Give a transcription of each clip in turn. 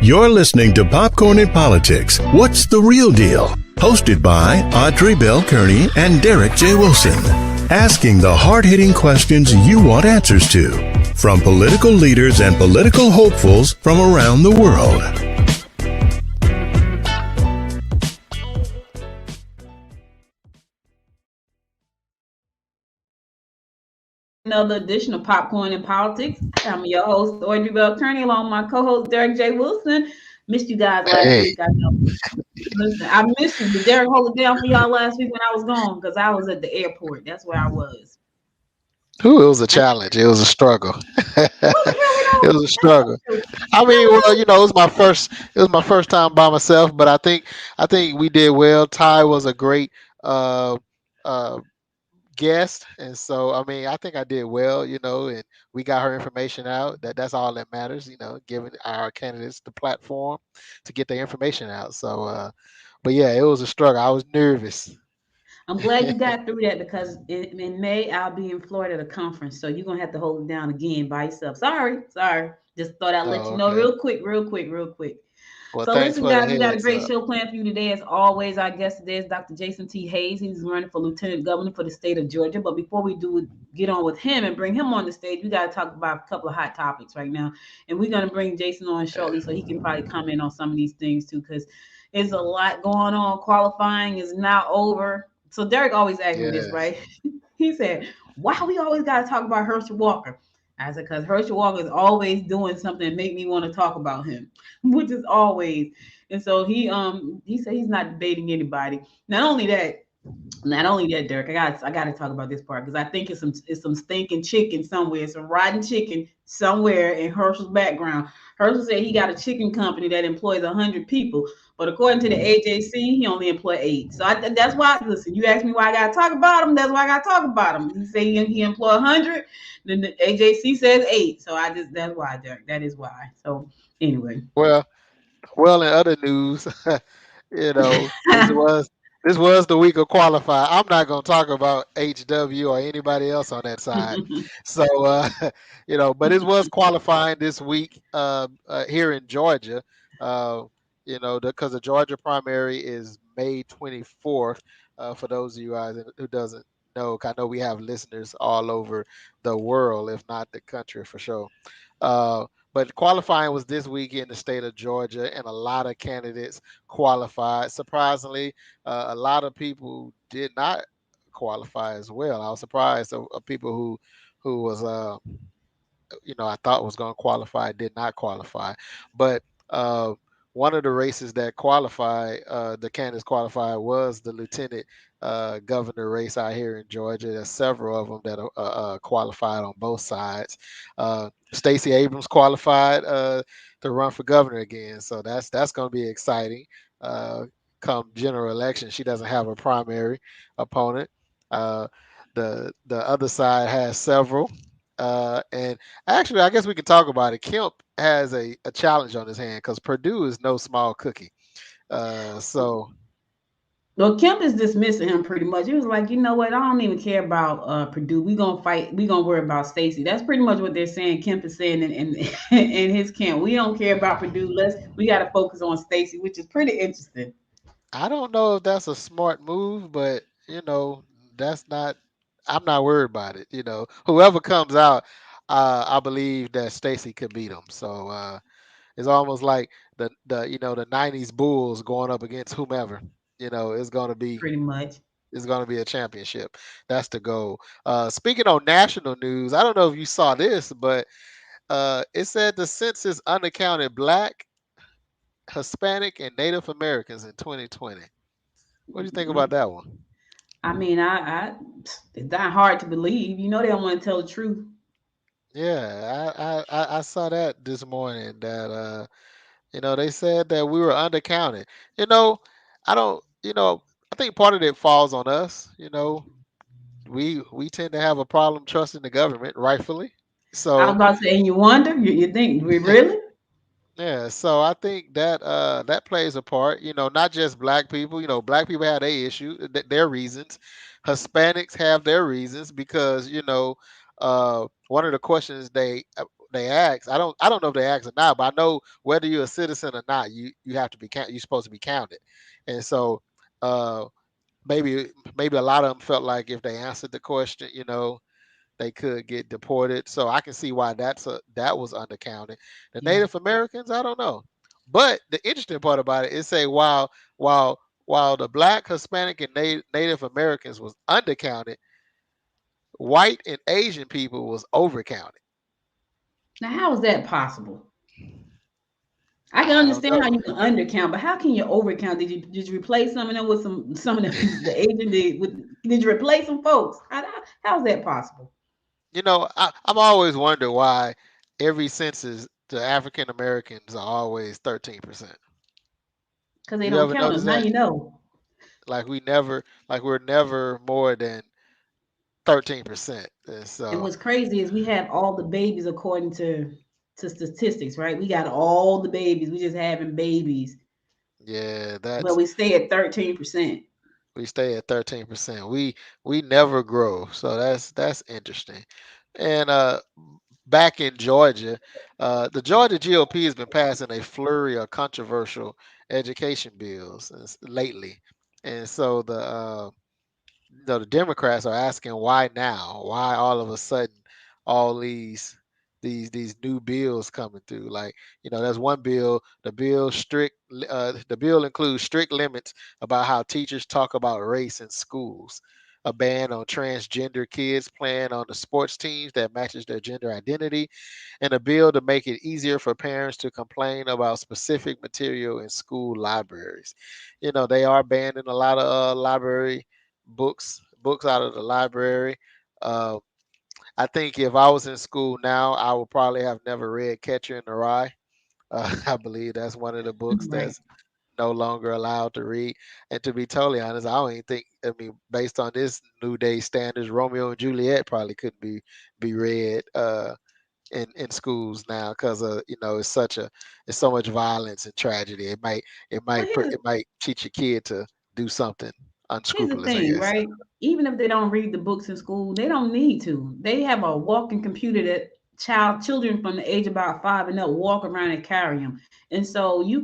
You're listening to Popcorn and Politics. What's the real deal? Hosted by Audrey Bell Kearney and Derek J. Wilson. Asking the hard-hitting questions you want answers to. From political leaders and political hopefuls from around the world. Another edition of Popcorn and Politics. I'm your host, Audrey Bell Kearney, along with my co-host, Derek J. Wilson. Missed you guys last week. I know. Listen, I missed you. Did Derek hold it down for y'all last week when I was gone? Because I was at the airport. That's where I was. Ooh, it was a challenge. It was a struggle. It was a struggle. I mean, well, it was my first. It was my first time by myself, but I think we did well. Ty was a great uh, uh, guest, and so I mean, I think I did well. And we got her information out. That's all that matters. Giving our candidates the platform to get their information out. So, but yeah, it was a struggle. I was nervous. I'm glad you got through that because in May I'll be in Florida at a conference, so you're gonna have to hold it down again by yourself. Sorry. Just thought I'd let Oh, you know okay. real quick. Well, So thanks listen, for the guys, we got a heads great up. show planned for you today. As always, our guest today is Dr. Jason T. Hayes. He's running for Lieutenant Governor for the state of Georgia. But before we do get on with him and bring him on the stage, we got to talk about a couple of hot topics right now. And we're going to bring Jason on shortly so he can probably comment on some of these things too, because there's a lot going on. Qualifying is now over. So Derek always asks me this, Yes. right? He said, why we always got to talk about Herschel Walker? I said, because Herschel Walker is always doing something that make me want to talk about him, which is always. And so he said he's not debating anybody. Not only that, Derek, I got to talk about this part because I think it's some stinking chicken somewhere, some rotten chicken somewhere in Herschel's background. Herschel said he got a chicken company that employs 100 people, but according to the AJC, he only employ 8. So that's why. Listen, you asked me why I got to talk about him. That's why I got to talk about him. He say he employ 100, then the AJC says 8. So that's why, Derek. That is why. So anyway. Well, in other news, this was the week of qualify. I'm not going to talk about HW or anybody else on that side. So, but it was qualifying this week here in Georgia. Uh, because the Georgia primary is May 24th. For those of you guys who doesn't know, 'cause I know we have listeners all over the world, if not the country for sure. Uh, but qualifying was this week in the state of Georgia, and a lot of candidates qualified. Surprisingly, a lot of people did not qualify as well. I was surprised of people who was I thought was going to qualify did not qualify. But uh, one of the races that qualified, the candidates qualified, was the lieutenant governor race out here in Georgia. There's several of them that are qualified on both sides. Stacey Abrams qualified to run for governor again, so that's going to be exciting. Uh, Come general election, she doesn't have a primary opponent. Uh, the other side has several. And actually, I guess we can talk about it. Kemp has a challenge on his hand because Purdue is no small cookie. So Well, Kemp is dismissing him pretty much. He was like, you know what? I don't even care about Purdue. We gonna fight. We gonna worry about Stacey. That's pretty much what they're saying. Kemp is saying in in his camp. We don't care about Purdue. We got to focus on Stacey, which is pretty interesting. I don't know if that's a smart move, but that's not. I'm not worried about it. Whoever comes out, I believe that Stacey could beat him. So it's almost like the '90s Bulls going up against whomever. It's gonna be Pretty much. It's going to be a championship. That's the goal. Speaking on national news, I don't know if you saw this, but it said the census unaccounted Black, Hispanic, and Native Americans in 2020. What do you think about that one? I mean, it's not hard to believe. You know, they don't want to tell the truth. Yeah, I saw that this morning that they said that we were undercounted. You know, I don't I think part of it falls on us. We tend to have a problem trusting the government, rightfully. I was So about to say, and you wonder, you think, we really? yeah, so I think that that plays a part. Not just black people. Black people have their issue, their reasons. Hispanics have their reasons because one of the questions they ask. I don't know if they ask or not, but I know whether you're a citizen or not, you have to be you're supposed to be counted. And so uh maybe maybe a lot of them felt like if they answered the question, they could get deported. So I can see why that was undercounted. The Yeah. Native Americans, I don't know. But the interesting part about it is say while while the Black, Hispanic, and Native Americans was undercounted, white and Asian people was overcounted. Now, how is that possible? I can I don't understand know. how you can undercount, but how can you overcount? Did you replace some of them with some of them the agent did you replace some folks? How's that possible? I've always wondered why every census the African Americans are always 13%. Because they You don't ever count notice us. Now that? you know. We're never more than 13%. And And so what's crazy is we have all the babies according to statistics, right? We got all the babies. We just having babies, yeah, but that's we stay at 13%. we stay at 13%. We never grow. So that's interesting. And back in Georgia, the Georgia GOP has been passing a flurry of controversial education bills lately. And so the Democrats are asking why now? Why all of a sudden all these new bills coming through? Like, there's one bill, the bill includes strict limits about how teachers talk about race in schools, a ban on transgender kids playing on the sports teams that matches their gender identity, and a bill to make it easier for parents to complain about specific material in school libraries. They are banning a lot of library books out of the library. Uh, I think if I was in school now, I would probably have never read Catcher in the Rye. I believe that's one of the books Right. that's no longer allowed to read. And to be totally honest, I don't even think. I mean, based on this new day standards, Romeo and Juliet probably couldn't be read in schools now because it's so much violence and tragedy. Well, It might teach a kid to do something here's the unscrupulous, I thing, guess. right? Even if they don't read the books in school, they don't need to. They have a walking computer that children from the age about 5 and up walk around and carry them. And so you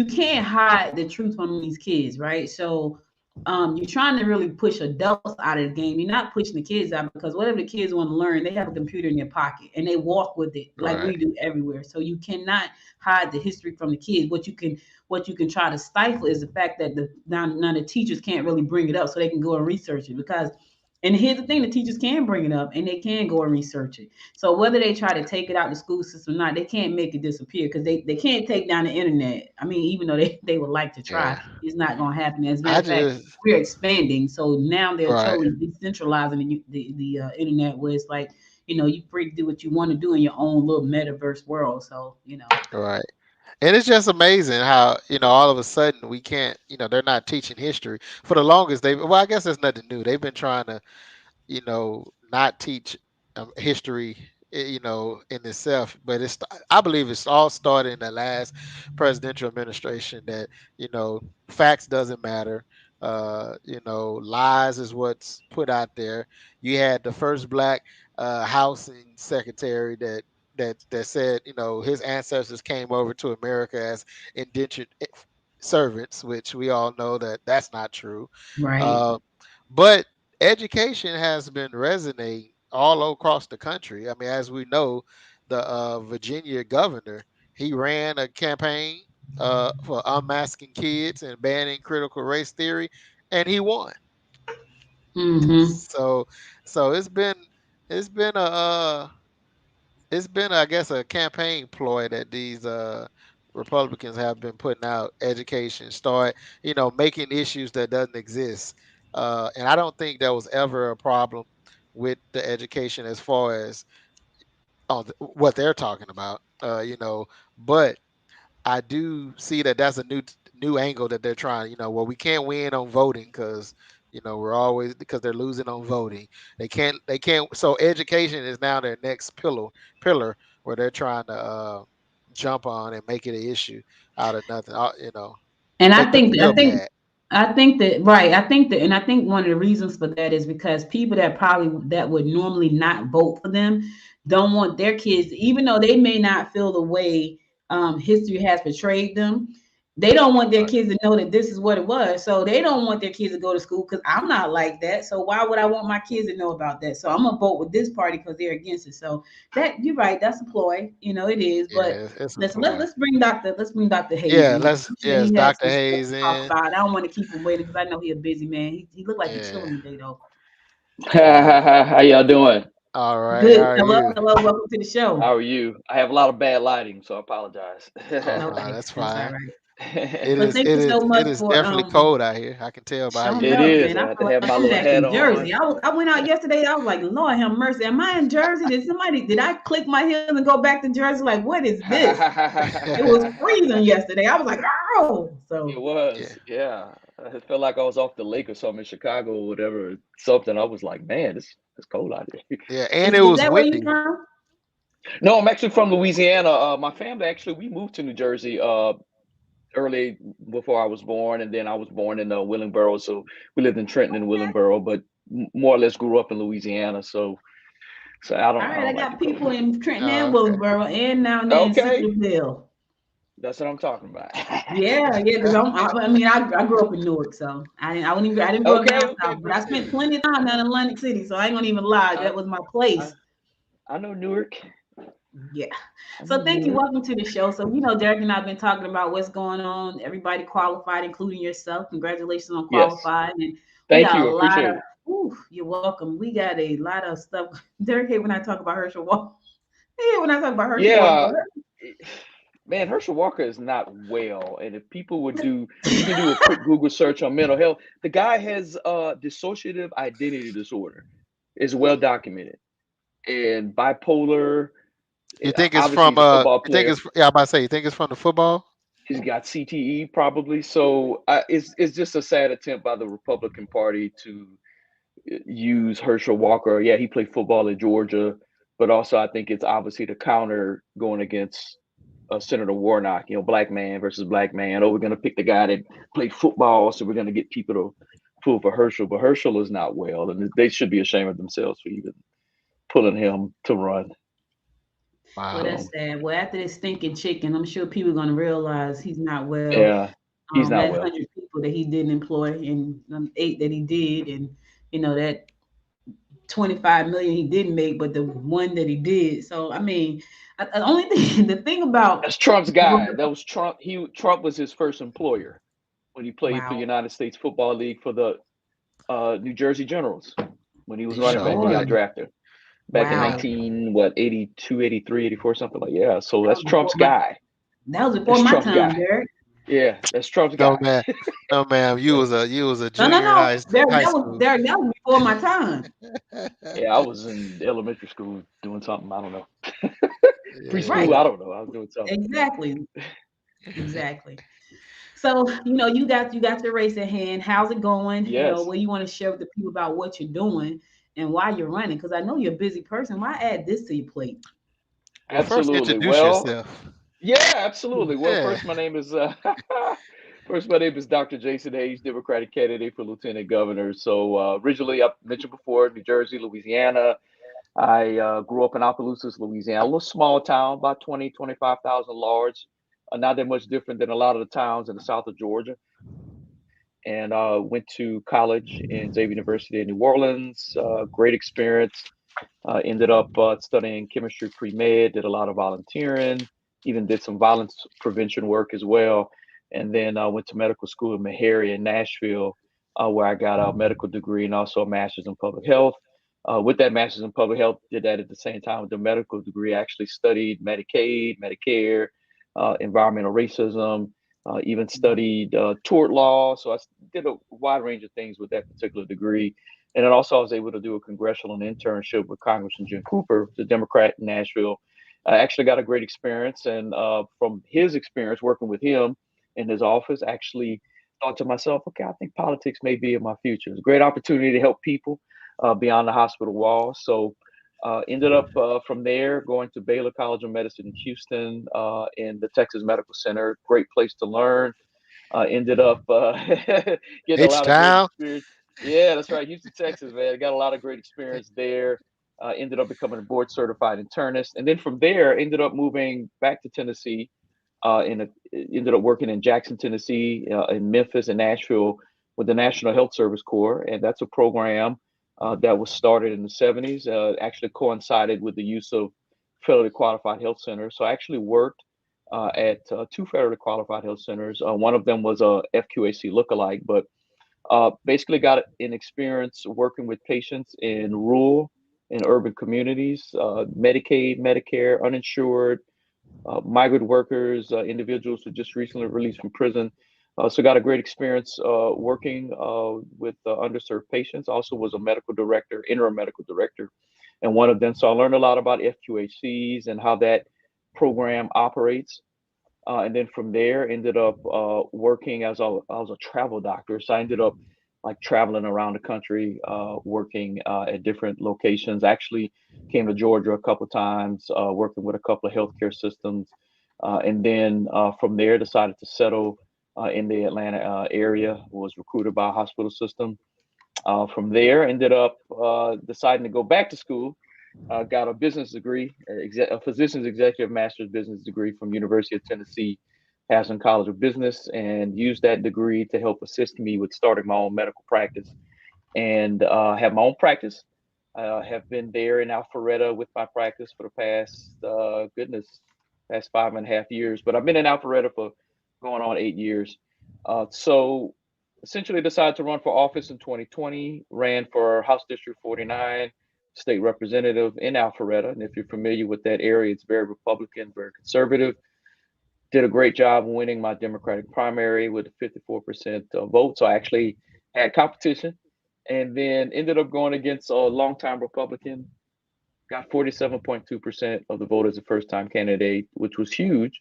can't hide the truth from these kids, right? So you're trying to really push adults out of the game. You're not pushing the kids out because whatever the kids want to learn, they have a computer in their pocket and they walk with it like Right. we do everywhere. So you cannot hide the history from the kids. What you can try to stifle is the fact that now the teachers can't really bring it up so they can go and research it because and here's the thing, the teachers can bring it up and they can go and research it. So whether they try to take it out the school system or not, they can't make it disappear because they can't take down the internet. I mean, even though they would like to try, Yeah. it's not going to happen. As a matter I of fact, just we're expanding. So now they're right, totally decentralizing the internet where it's like, you free to do what you want to do in your own little metaverse world. So. right. And it's just amazing how, all of a sudden we can't, they're not teaching history. For the longest well, I guess that's nothing new. They've been trying to, not teach history, in itself. But I believe it's all started in the last presidential administration that, facts doesn't matter. Lies is what's put out there. You had the first black housing secretary that said, his ancestors came over to America as indentured servants, which we all know that that's not true. Right. Uh, but education has been resonating all across the country. I mean, as we know, the Virginia governor, he ran a campaign for unmasking kids and banning critical race theory, and he won. Mm-hmm. So, so it's been I guess a campaign ploy that these Republicans have been putting out. Education, start making issues that doesn't exist, and I don't think there was ever a problem with the education as far as on what they're talking about. But I do see that that's a new angle that they're trying. Well, we can't win on voting because we're always because they're losing on voting. They can't. So education is now their next pillar where they're trying to jump on and make it an issue out of nothing. And I Make them think I feel think bad. I think that right. I think that, and I think one of the reasons for that is because people that would normally not vote for them don't want their kids, even though they may not feel the way history has portrayed them. They don't want their Right. kids to know that this is what it was. So they don't want their kids to go to school because I'm not like that. So why would I want my kids to know about that? So I'm gonna vote with this party because they're against it. So that you're right. That's a ploy. It is. But Yeah, it's a let's let, ploy. let's bring Dr. Hayes Yeah, in. let's I'm sure yes, he has Dr. some stuff Hayes to talk in. about. I don't want to keep him waiting because I know he's a busy man. He looked like he's Yeah, chilling today though. yeah. How y'all doing? All right. How Good. are Hello, you? hello. Welcome to the show. How are you? I have a lot of bad lighting, so I apologize. Oh it no, Okay, that's that's all fine. right. It But is thank it you is so it much is for definitely cold out here. I can tell by showing you. up, is. man. I I have feel to like have my I'm little back hat in on. Jersey. I went out yesterday. I was like, Lord have mercy. Am I in Jersey? Did I click my heels and go back to Jersey? Like, what is this? It was freezing yesterday. I was like, oh. It So Yeah. was, yeah. I felt like I was off the lake or something in Chicago or whatever. Something. I was like, man, it's cold out here. Yeah, and it is was that where you windy. from? No, I'm actually from Louisiana. My family actually we moved to New Jersey early before I was born, and then I was born in Willingboro, so we lived in Trenton and Okay. Willingboro, but more or less grew up in Louisiana. So All I right. I don't like the got cold. people in Trenton Oh, and okay. Willingboro and down there in Okay, Centerville. that's what I'm talking about. Yeah, yeah, because I grew up in Newark, so I didn't grow up Okay, down okay, south, but I pretty spent good. plenty of time down in Atlantic City, so I ain't gonna even lie, I that was my place. I, I know Newark. Yeah. I know So thank you. Newark. Welcome to the show. So Derek and I've been talking about what's going on. Everybody qualified, including yourself. Congratulations on Yes, qualifying. And we thank got a you. lot Appreciate of. it. Ooh, you're welcome. We got a lot of stuff. Derek hate when I talk about Herschel Walker. Yeah, when I talk about Herschel Walker. Yeah, it- man, Herschel Walker is not well, and if people would do, you can do a quick Google search on mental health. The guy has dissociative identity disorder. It's well documented, and bipolar. You think it's Obviously, from he's a football you think player. it's yeah, I'm about to say you think it's from the football? He's got CTE probably. So it's just a sad attempt by the Republican Party to use Herschel Walker. Yeah, he played football at Georgia, but also I think it's obviously the counter going against Senator Warnock. Black man versus black man. Oh, we're going to pick the guy that played football, so we're going to get people to pull for Herschel. But Herschel is not well, and they should be ashamed of themselves for even pulling him to run. Well, Wow. that's So sad. Well, after this stinking chicken, I'm sure people are going to realize he's not well. yeah, he's not That well. 100 people that he didn't employ and 8 that he did, and that 25 million he didn't make, but the one that he did. So I mean, the only thing, the thing about That's Trump's guy. That was Trump. Trump was his first employer when he played for wow, United States Football League for the New Jersey Generals. When he was He running back, he sure got Lord, did. drafted back in wow, 19 what 82, 83, 84, something like yeah. So that that's was before Trump's guy. my That's Trump's time, guy. Derek. Yeah, that's Trump's No guy. man, no ma'am. So You was a No, no, junior in no, Derek, high school. That was before my time. yeah, I was in elementary school doing something. I don't know. Yeah. Preschool. Right, I don't know. I was doing something. exactly, exactly. So you got your race at hand. How's it going? Yes, What you want to share with the people about what you're doing and why you're running? Because I know you're a busy person. Why add this to your plate? Well, first absolutely. introduce Well, yourself. yeah, absolutely. Well, Yeah. first, my name is first my name is Dr. Jason Hayes, Democratic candidate for Lieutenant Governor. So originally, I mentioned before, New Jersey, Louisiana. I grew up in Opelousas, Louisiana, a little small town, about 20, 25,000 large. Not that much different than a lot of the towns in the south of Georgia. And went to college in Xavier University in New Orleans. Great experience. Ended up studying chemistry pre-med, did a lot of volunteering, even did some violence prevention work as well. And then went to medical school in Meharry in Nashville, where I got a medical degree and also a master's in public health. With that master's in public health, did that at the same time with the medical degree. I actually studied Medicaid, Medicare, environmental racism, even studied tort law. So I did a wide range of things with that particular degree. And then also I was able to do a congressional internship with Congressman Jim Cooper, the Democrat in Nashville. I actually got a great experience. And from his experience working with him in his office, actually thought to myself, okay, I think politics may be in my future. It's a great opportunity to help people beyond the hospital walls. So ended up from there going to Baylor College of Medicine in Houston in the Texas Medical Center. Great place to learn. Ended up getting a lot of great H-Town. experience. Yeah, that's right. Houston, Texas, man. Got a lot of great experience there. Ended up becoming a board certified internist. And then from there, ended up moving back to Tennessee. Ended up working in Jackson, Tennessee, in Memphis and Nashville with the National Health Service Corps. And that's a program that was started in the 70s, actually coincided with the use of federally qualified health centers. So I actually worked at two federally qualified health centers. One of them was a FQAC lookalike, but basically got an experience working with patients in rural and urban communities, Medicaid, Medicare, uninsured, migrant workers, individuals who just recently released from prison. So got a great experience working with underserved patients. Also was a medical director, interim medical director, and one of them. So I learned a lot about FQHCs and how that program operates. And then from there, ended up working as I was a travel doctor. So I ended up like traveling around the country, working at different locations. Actually, came to Georgia a couple times, working with a couple of healthcare systems, and then from there decided to settle in the Atlanta area. Was recruited by a hospital system. From there, ended up deciding to go back to school. Got a business degree, a physician's executive master's business degree from University of Tennessee, Haslam College of Business, and used that degree to help assist me with starting my own medical practice. And have my own practice. Have been there in Alpharetta with my practice for the past, past 5.5 years. But I've been in Alpharetta for going on 8 years. So essentially decided to run for office in 2020, ran for House District 49, state representative in Alpharetta. And if you're familiar with that area, it's very Republican, very conservative. Did a great job winning my Democratic primary with a 54% vote. So I actually had competition and then ended up going against a longtime Republican, got 47.2% of the vote as a first time candidate, which was huge,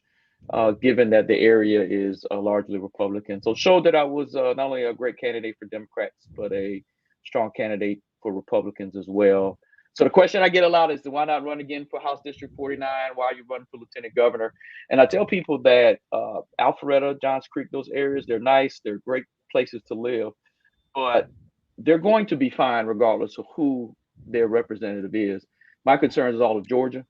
given that the area is largely Republican. So showed that I was not only a great candidate for Democrats, but a strong candidate for Republicans as well. So the question I get a lot is, why not run again for House District 49? Why are you running for Lieutenant Governor? And I tell people that Alpharetta, Johns Creek, those areas, they're nice, they're great places to live, but they're going to be fine regardless of who their representative is. My concern is all of Georgia.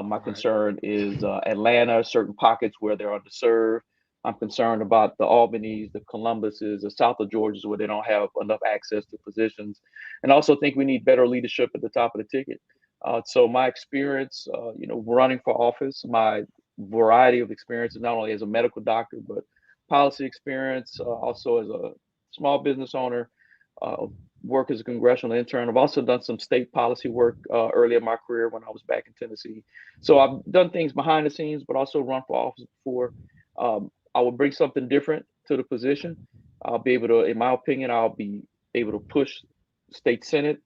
My concern is Atlanta, certain pockets where they're underserved. I'm concerned about the Albanys, the Columbuses, the south of Georgia where they don't have enough access to positions. And also think we need better leadership at the top of the ticket. So my experience, running for office, my variety of experiences, not only as a medical doctor, but policy experience, also as a small business owner, work as a congressional intern. I've also done some state policy work early in my career when I was back in Tennessee. So I've done things behind the scenes, but also run for office before. I will bring something different to the position. I'll be able to, in my opinion, I'll be able to push state Senate,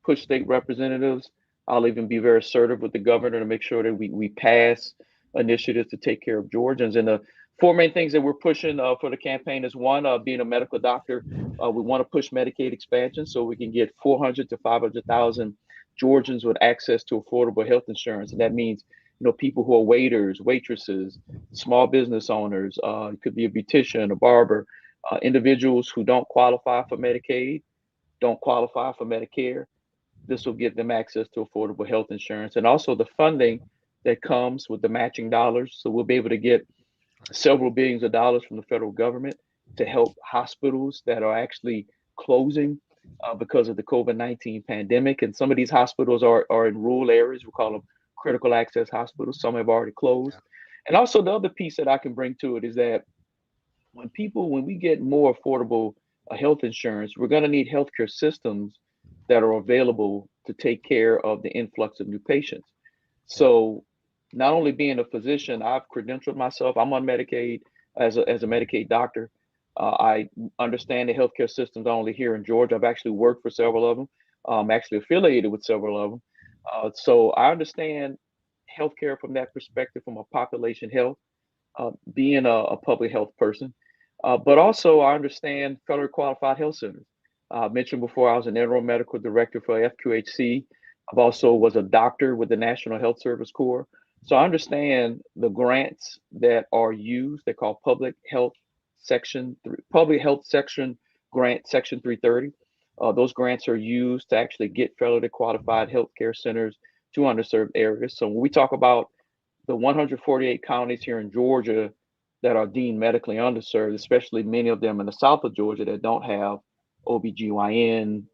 push state representatives. I'll even be very assertive with the governor to make sure that we pass initiatives to take care of Georgians. And the four main things that we're pushing for the campaign is one, being a medical doctor. We want to push Medicaid expansion so we can get 400 to 500,000 Georgians with access to affordable health insurance. And that means, people who are waiters, waitresses, small business owners, it could be a beautician, a barber, individuals who don't qualify for Medicaid, don't qualify for Medicare. This will give them access to affordable health insurance and also the funding that comes with the matching dollars. So we'll be able to get several billions of dollars from the federal government to help hospitals that are actually closing because of the COVID-19 pandemic. And some of these hospitals are in rural areas. We call them critical access hospitals. Some have already closed. And also the other piece that I can bring to it is that when we get more affordable health insurance, we're going to need healthcare systems that are available to take care of the influx of new patients. So not only being a physician, I've credentialed myself. I'm on Medicaid as a Medicaid doctor. I understand the healthcare systems not only here in Georgia. I've actually worked for several of them. I'm actually affiliated with several of them. So I understand healthcare from that perspective, from a population health, being a public health person. But also I understand federally qualified health centers. I mentioned before I was an interim medical director for FQHC. I've also was a doctor with the National Health Service Corps. So I understand the grants that are used, they're called public health Public Health Section Grant, Section 330. Those grants are used to actually get federally qualified healthcare centers to underserved areas. So when we talk about the 148 counties here in Georgia that are deemed medically underserved, especially many of them in the south of Georgia that don't have OBGYN,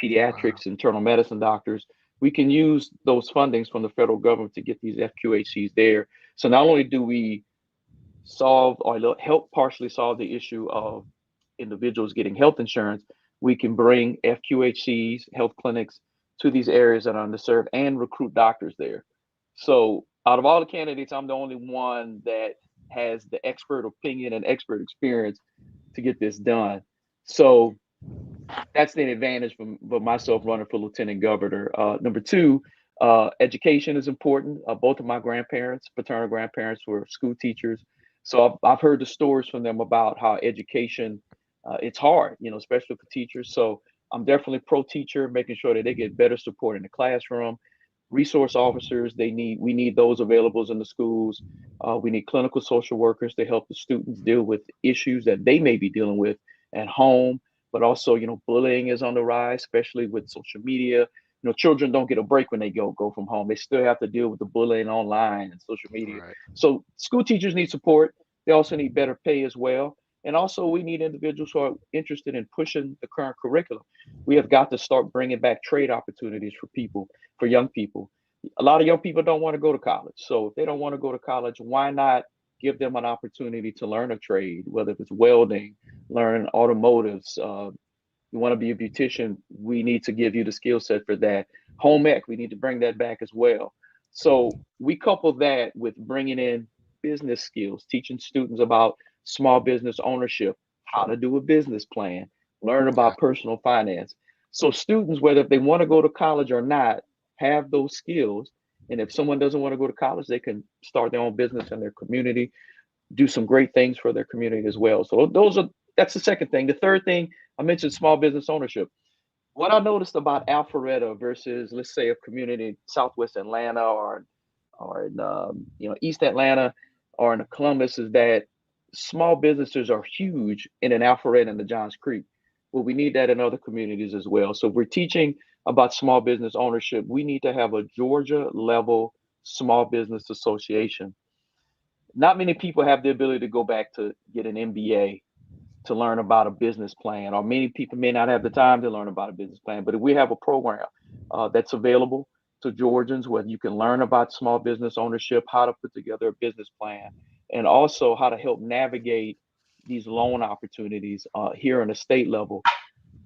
pediatrics, internal medicine doctors, we can use those fundings from the federal government to get these FQHCs there. So not only do we solve or help partially solve the issue of individuals getting health insurance, we can bring FQHCs, health clinics, to these areas that are underserved and recruit doctors there. So out of all the candidates, I'm the only one that has the expert opinion and expert experience to get this done. So that's the advantage for myself running for lieutenant governor. Number two, education is important. Both of my grandparents, paternal grandparents, were school teachers. So I've heard the stories from them about how education, it's hard, especially for teachers. So I'm definitely pro teacher, making sure that they get better support in the classroom. Resource officers, we need those available in the schools. We need clinical social workers to help the students deal with issues that they may be dealing with at home. But also, bullying is on the rise, especially with social media. Children don't get a break when they go from home. They still have to deal with the bullying online and social media. Right. So school teachers need support. They also need better pay as well. And also we need individuals who are interested in pushing the current curriculum. We have got to start bringing back trade opportunities for young people. A lot of young people don't want to go to college. So if they don't want to go to college, why not give them an opportunity to learn a trade, whether it's welding, learn automotives. You want to be a beautician, we need to give you the skill set for that. Home ec, we need to bring that back as well. So we couple that with bringing in business skills, teaching students about small business ownership, how to do a business plan, learn about personal finance. So students, whether if they want to go to college or not, have those skills. And if someone doesn't want to go to college, they can start their own business in their community, do some great things for their community as well. So that's the second thing. The third thing, I mentioned small business ownership. What I noticed about Alpharetta versus, let's say, a community in Southwest Atlanta or in East Atlanta or in Columbus is that small businesses are huge in an Alpharetta and the Johns Creek. Well, we need that in other communities as well. So if we're teaching about small business ownership, we need to have a Georgia level small business association. Not many people have the ability to go back to get an MBA to learn about a business plan, or many people may not have the time to learn about a business plan. But if we have a program that's available to Georgians where you can learn about small business ownership, how to put together a business plan, and also how to help navigate these loan opportunities here on the state level.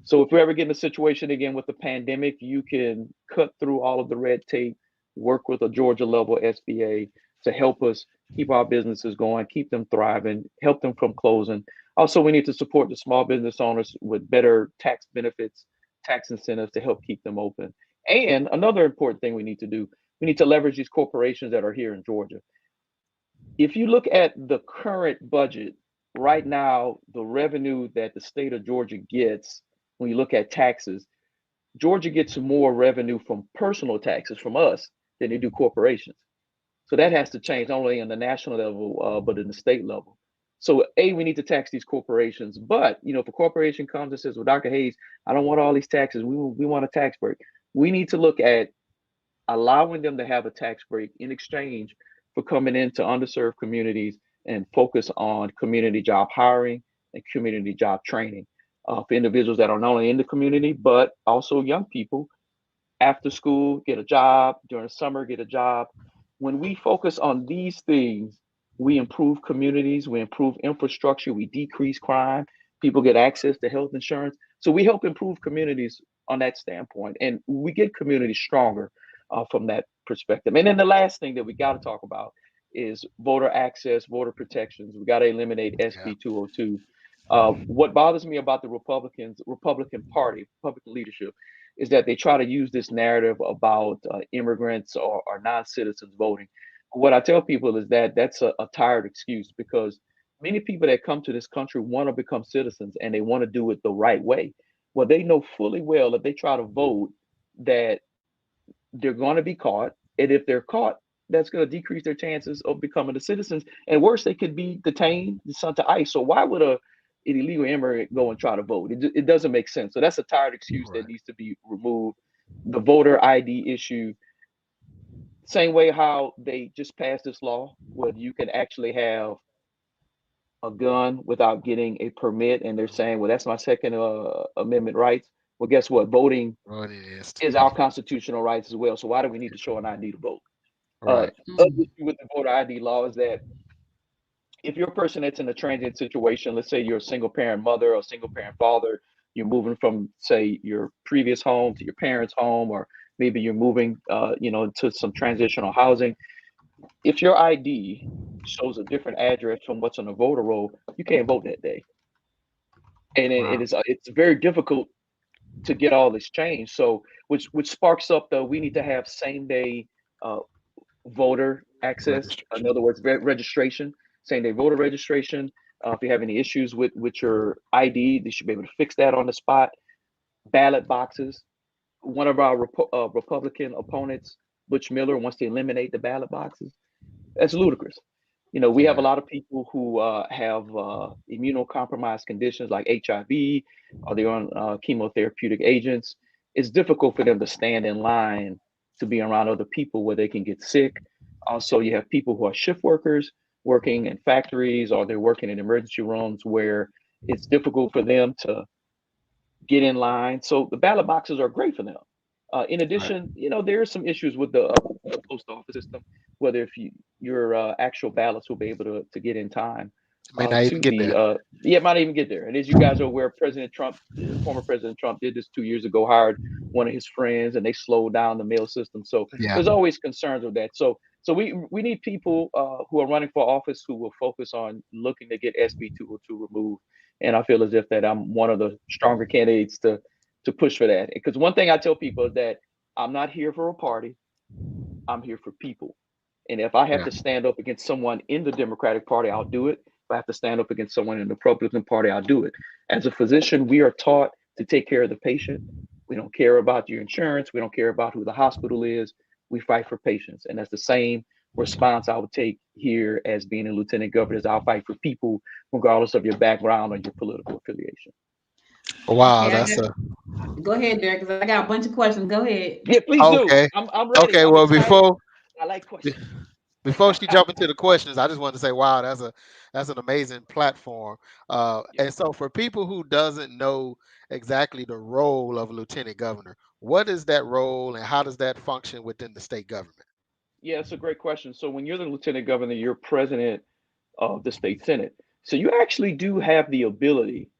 So if we ever get in a situation again with the pandemic, you can cut through all of the red tape, work with a Georgia level SBA to help us keep our businesses going, keep them thriving, help them from closing. Also, we need to support the small business owners with better tax benefits, tax incentives to help keep them open. And another important thing we need to do, we need to leverage these corporations that are here in Georgia. If you look at the current budget, right now, the revenue that the state of Georgia gets, when you look at taxes, Georgia gets more revenue from personal taxes from us than they do corporations. So that has to change not only on the national level, but in the state level. So we need to tax these corporations. But if a corporation comes and says, "Well, Dr. Hayes, I don't want all these taxes. We want a tax break." We need to look at allowing them to have a tax break in exchange for coming into underserved communities and focus on community job hiring and community job training for individuals that are not only in the community, but also young people after school, get a job, during the summer, get a job. When we focus on these things, we improve communities, we improve infrastructure, we decrease crime, people get access to health insurance. So we help improve communities on that standpoint, and we get communities stronger from that perspective. And then the last thing that we got to talk about is voter access, voter protections. We got to eliminate SB 202. What bothers me about the Republican Party, Republican leadership, is that they try to use this narrative about immigrants or non-citizens voting. What I tell people is that that's a tired excuse, because many people that come to this country want to become citizens and they want to do it the right way. Well, they know fully well if they try to vote that they're going to be caught. And if they're caught, that's going to decrease their chances of becoming the citizens. And worse, they could be detained and sent to ICE. So why would an illegal immigrant go and try to vote? It doesn't make sense. So that's a tired excuse that needs to be removed. The voter ID issue, same way how they just passed this law where you can actually have a gun without getting a permit, and they're saying, well, that's my Second Amendment rights. Well, guess what? Voting is our constitutional rights as well. So why do we need to show an ID to vote? Right. Other issue with the voter ID law is that if you're a person that's in a transient situation, let's say you're a single parent mother or single parent father, you're moving from, say, your previous home to your parents' home, or maybe you're moving, to some transitional housing. If your ID shows a different address from what's on the voter roll, you can't vote that day. And it's very difficult to get all this changed. So, which sparks up we need to have same day voter access. In other words, registration, same day voter registration. If you have any issues with your ID, they should be able to fix that on the spot. Ballot boxes. One of our Republican opponents, Butch Miller, wants to eliminate the ballot boxes. That's ludicrous. We have a lot of people who have immunocompromised conditions like HIV, or they're on chemotherapeutic agents. It's difficult for them to stand in line to be around other people where they can get sick. Also, you have people who are shift workers working in factories, or they're working in emergency rooms where it's difficult for them to get in line. So the ballot boxes are great for them. In addition, there are some issues with the post office system, whether if your actual ballots will be able to get in time. May not even get there. It might not even get there. And as you guys are aware, former President Trump did this 2 years ago, hired one of his friends, and they slowed down the mail system. So there's always concerns with that. So we need people who are running for office who will focus on looking to get SB 202 removed. And I feel as if that I'm one of the stronger candidates to push for that. Because one thing I tell people is that I'm not here for a party. I'm here for people. And if I have to stand up against someone in the Democratic Party, I'll do it. If I have to stand up against someone in the Republican Party, I'll do it. As a physician, we are taught to take care of the patient. We don't care about your insurance. We don't care about who the hospital is. We fight for patients. And that's the same response I would take here as being a lieutenant governor. Is I'll fight for people regardless of your background or your political affiliation. Wow, Go ahead, Derek, because I got a bunch of questions. Go ahead. Yeah, please do. I'm ready. Okay, well, I like questions. Before she jump into the questions, I just wanted to say, wow, that's an amazing platform. And so for people who doesn't know exactly the role of a lieutenant governor, what is that role and how does that function within the state government? Yeah, it's a great question. So when you're the lieutenant governor, you're president of the state senate. So you actually do have the ability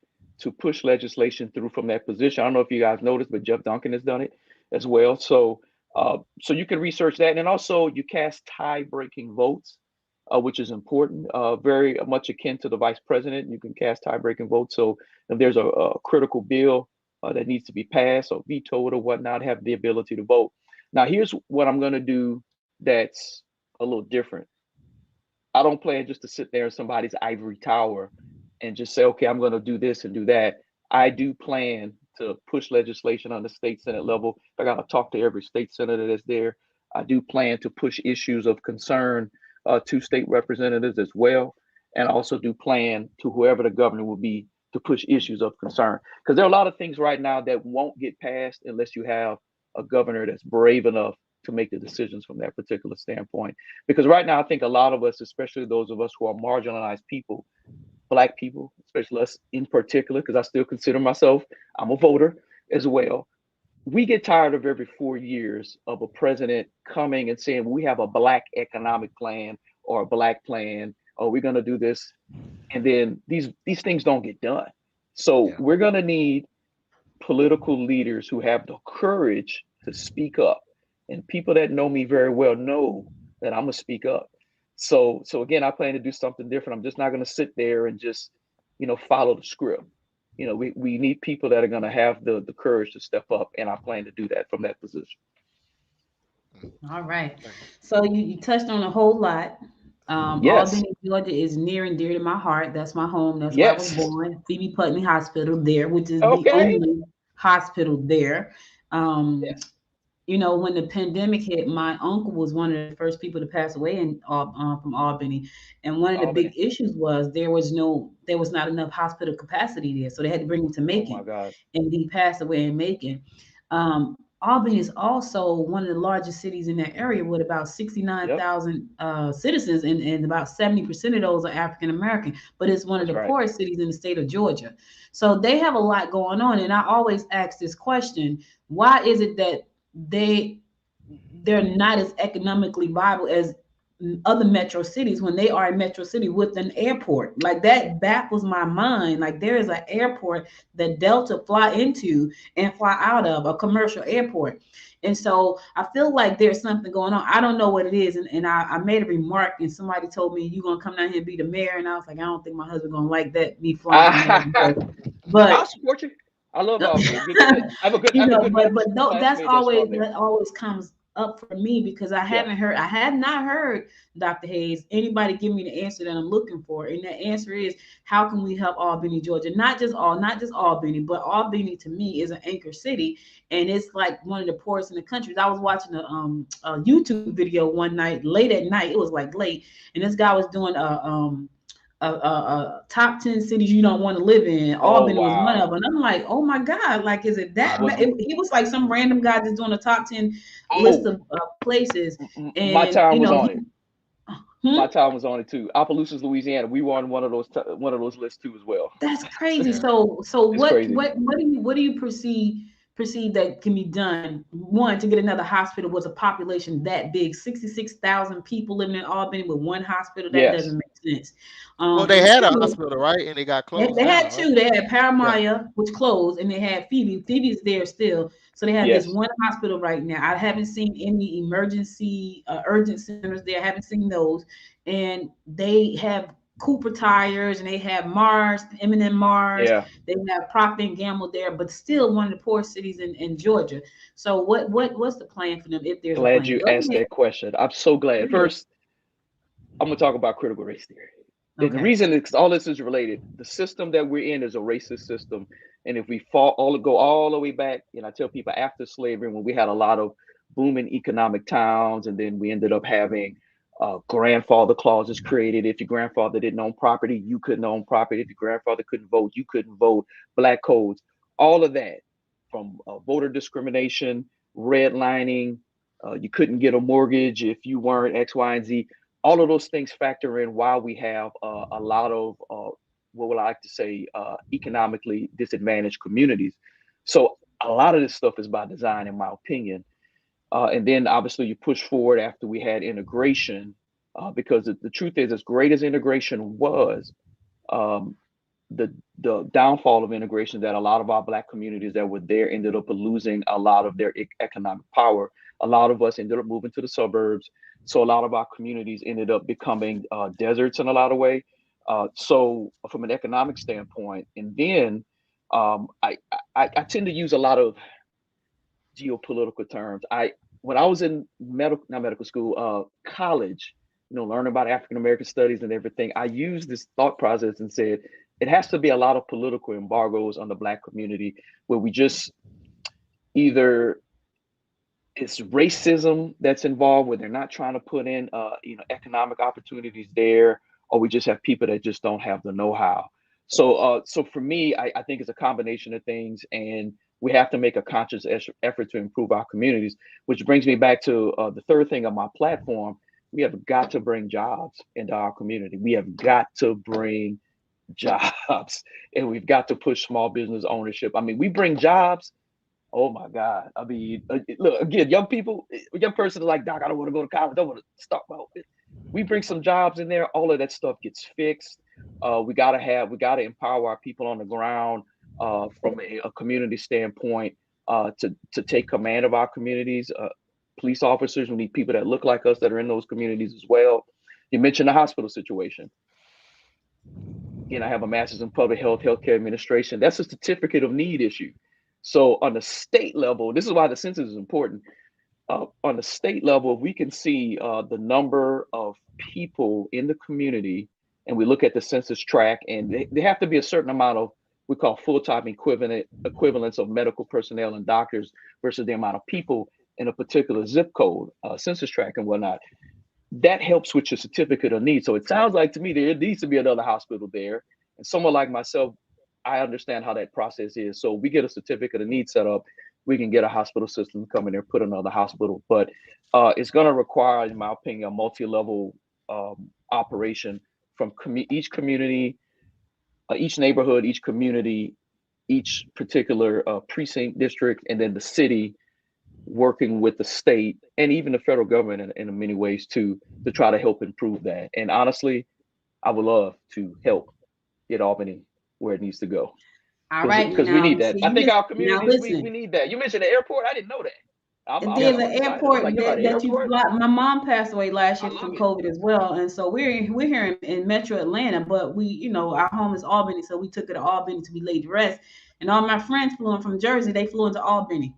to push legislation through from that position. I don't know if you guys noticed, but Jeff Duncan has done it as well. So you can research that. And then also you cast tie-breaking votes, which is important, very much akin to the vice president. You can cast tie-breaking votes. So if there's a critical bill that needs to be passed or vetoed or whatnot, have the ability to vote. Now, here's what I'm going to do that's a little different. I don't plan just to sit there in somebody's ivory tower and just say, okay, I'm going to do this and do that. I do plan to push legislation on the state senate level. I got to talk to every state senator that's there. I do plan to push issues of concern to state representatives as well. And I also do plan to whoever the governor will be to push issues of concern. Because there are a lot of things right now that won't get passed unless you have a governor that's brave enough to make the decisions from that particular standpoint. Because right now, I think a lot of us, especially those of us who are marginalized people, Black people, especially us in particular, because I still consider myself, I'm a voter as well. We get tired of every 4 years of a president coming and saying, we have a Black economic plan or a Black plan, or we're going to do this. And then these things don't get done. So we're going to need political leaders who have the courage to speak up. And people that know me very well know that I'm going to speak up. So again, I plan to do something different. I'm just not going to sit there and just, follow the script. We need people that are going to have the courage to step up, and I plan to do that from that position. All right. So you touched on a whole lot. Yes. Albany, Georgia is near and dear to my heart. That's my home. That's where I was born. Phoebe Putney Hospital there, which is the only hospital there. when the pandemic hit, my uncle was one of the first people to pass away from Albany, and one of the big Albany. issues was there was not enough hospital capacity there, so they had to bring him to Oh my Macon, God. and he passed away in Macon. Albany is also one of the largest cities in that area with about Yep. 69,000 citizens, and about 70% of those are African American. But it's one of That's the right. poorest cities in the state of Georgia. So they have a lot going on. And I always ask this question: why is it that they they're not as economically viable as other metro cities when they are a metro city with an airport? Like, that baffles my mind. Like, there is an airport that Delta fly into and fly out of, a commercial airport. And so I feel like there's something going on. I don't know what it is. And I made a remark, and somebody told me, "You gonna come down here and be the mayor?" And I was like, I don't think my husband gonna like that, me flying from there. I'll But support you. I love Albany. I have a good, I have a good but no, that's classmate that's from there. that always comes up for me, because I Yeah. have not heard, Dr. Hayes, anybody give me the answer that I'm looking for. And the answer is, how can we help Albany, Georgia? Not just Albany, but Albany to me is an anchor city, and it's like one of the poorest in the country. I was watching a YouTube video one night, late at night. It was like late, and this guy was doing a top 10 cities you don't want to live in. Oh Albany was one of wow. them. And I'm like, oh my God, like, is it that Was bad? He was like some random guy just doing a top 10 list oh of places. my And, town was on it. hmm? My town was on it too. Opelousas, Louisiana. We were on one of those lists too as well. That's crazy. Yeah. So It's crazy. what do you perceive that can be done, one, to get another hospital with a population that big, 66,000 people living in Albany with one hospital? That Yes. doesn't make sense. Well, they And had a two, hospital, right? And it got closed they had down, right? two. They had Yeah. Paramaya, which closed, and they had Phoebe. Phoebe's there still. So they have this Yes. one hospital right now. I haven't seen any emergency urgent centers there. I haven't seen those. And they have Cooper Tires, and they have Mars, M&M Mars. Yeah. They have Procter and Gamble there, but still one of the poorest cities in Georgia. So what's the plan for them, if there's a Glad plan? you Go asked ahead. that question. I'm so glad. Go ahead. First, I'm gonna talk about critical race theory. And the Okay. reason is 'cause all this is related. The system that we're in is a racist system. And if we go all the way back, and I tell people after slavery, when we had a lot of booming economic towns, and then we ended up having grandfather clauses created. If your grandfather didn't own property, you couldn't own property. If your grandfather couldn't vote, you couldn't vote. Black codes, all of that, from voter discrimination, redlining, you couldn't get a mortgage if you weren't X, Y, and Z. All of those things factor in why we have a lot of what would I like to say economically disadvantaged communities. So a lot of this stuff is by design, in my opinion. And then obviously you push forward after we had integration, because the truth is, as great as integration was, um, the downfall of integration, that a lot of our Black communities that were there ended up losing a lot of their economic power. A lot of us ended up moving to the suburbs, so a lot of our communities ended up becoming deserts in a lot of way. So from an economic standpoint, and then I tend to use a lot of geopolitical terms. When I was in not medical school, college, learning about African American studies and everything, I used this thought process and said it has to be a lot of political embargoes on the Black community, where we just either it's racism that's involved, where they're not trying to put in economic opportunities there, or we just have people that just don't have the know-how. So for me, I think it's a combination of things, and we have to make a conscious effort to improve our communities, which brings me back to the third thing on my platform. We have got to bring jobs into our community. We have got to bring jobs, and we've got to push small business ownership. I mean, we bring jobs. Oh my God. I mean, look, again, young person is like, Doc, I don't want to go to college. I don't want to start my own business. We bring some jobs in there. All of that stuff gets fixed. We got to empower our people on the ground from a community standpoint to take command of our communities. Police officers, we need people that look like us that are in those communities as well. You mentioned the hospital situation. I have a master's in public health, healthcare administration. That's a certificate of need issue. So on the state level, this is why the census is important. On the state level, if we can see the number of people in the community, and we look at the census tract, and they have to be a certain amount of we call full-time equivalents of medical personnel and doctors versus the amount of people. in a particular zip code, census tract and whatnot, that helps with your certificate of need. So it sounds like to me there needs to be another hospital there. And someone like myself, I understand how that process is. So we get a certificate of need set up, we can get a hospital system to come in there, put another hospital. But it's going to require, in my opinion, a multi-level operation from each community, each neighborhood, each community, each particular precinct district, and then the city working with the state and even the federal government in many ways to try to help improve that. And honestly, I would love to help get Albany where it needs to go. All right, because we need that. see, I think our communities, listen. we need that. You mentioned the airport. I didn't know that. And then the excited. airport Like, that you fly, my mom passed away last year I from love it. COVID as well, and so we're here in Metro Atlanta, but we, you know, our home is Albany, so we took it to Albany to be laid to rest. And all my friends flew in from Jersey, they flew into Albany,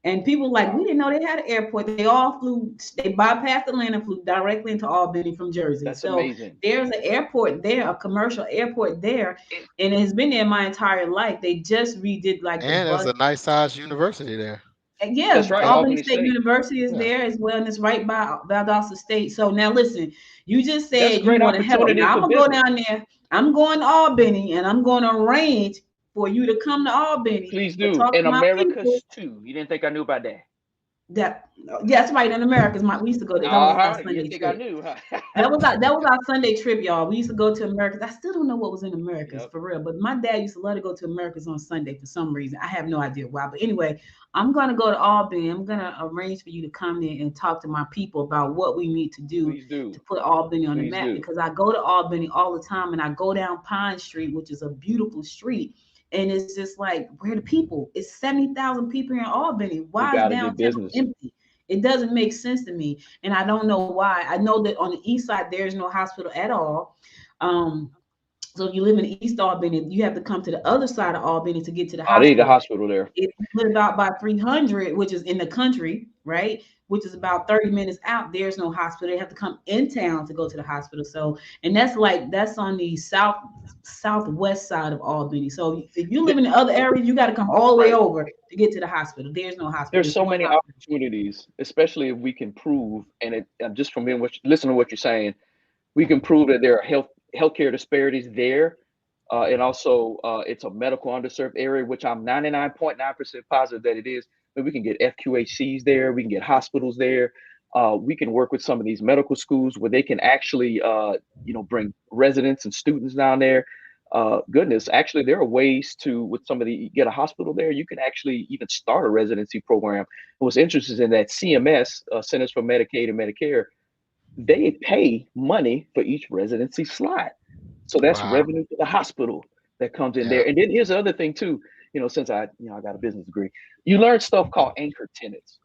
and people like, we didn't know they had an airport. They all flew, they bypassed Atlanta, flew directly into Albany from Jersey. That's so amazing. There's an airport there, a commercial airport there, and it has been there my entire life. They just redid like And there's a nice sized university there. Yeah, That's right. Albany State University is there as well, and it's right by Valdosta State. So now listen, you just said you want to help. Now I'm gonna go down there. I'm going to Albany, and I'm going to arrange for you to come to Albany. Please do. In Americas too. You didn't think I knew about that? That's right. In Americas, we used to go there. That was our Sunday trip. I knew, huh? that was our Sunday trip, y'all. We used to go to Americas. I still don't know what was in Americas for real, but my dad used to love to go to Americas on Sunday for some reason. I have no idea why, but anyway, I'm gonna go to Albany. I'm gonna arrange for you to come there and talk to my people about what we need to do to put Albany on the map. Because I go to Albany all the time, and I go down Pine Street, which is a beautiful street. And it's just like, where are the people? It's 70,000 people here in Albany. Why is downtown empty? It doesn't make sense to me. And I don't know why. I know that on the east side, there's no hospital at all. So if you live in East Albany, you have to come to the other side of Albany to get to the hospital. I need a hospital there. If you live about by 300, which is in the country, right? Which is about 30 minutes out, there's no hospital. They have to come in town to go to the hospital. So, and that's on the southwest side of Albany. So if you live in the other area, you got to come all the way over to get to the hospital. There's no hospital. There's so many opportunities, especially if we can prove, and just from listening to what you're saying, we can prove that there are healthcare disparities there. And also it's a medical underserved area, which I'm 99.9% positive that it is. But we can get FQHCs there. We can get hospitals there. We can work with some of these medical schools where they can actually, bring residents and students down there. Goodness, actually, there are ways to, with somebody, get a hospital there. You can actually even start a residency program. And what's interesting in that CMS, Centers for Medicaid and Medicare, they pay money for each residency slot. So that's revenue to the hospital that comes in there. And then here's the other thing too, since I got a business degree, you learn stuff called anchor tenants.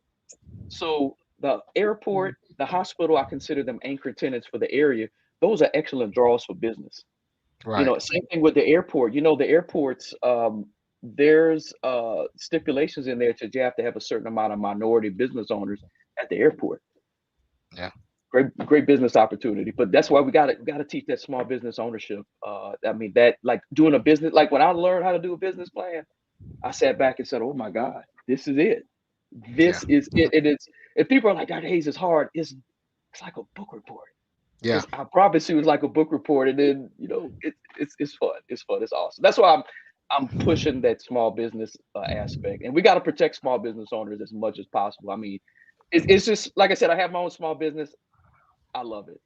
So the airport, the hospital, I consider them anchor tenants for the area. Those are excellent draws for business. Right. Same thing with the airport. The airports, there's stipulations in there that you have to have a certain amount of minority business owners at the airport. Yeah. Great business opportunity, but that's why we got to teach that small business ownership. I mean, that like doing a business, like when I learned how to do a business plan, I sat back and said, "Oh my God, this is it. This is it." It is. If people are like, "Dr. Hayes is hard," it's like a book report. Yeah, I promise you, it's like a book report, and then it's fun. It's fun. It's awesome. That's why I'm pushing that small business aspect, and we got to protect small business owners as much as possible. I mean, it's just like I said, I have my own small business. I love it.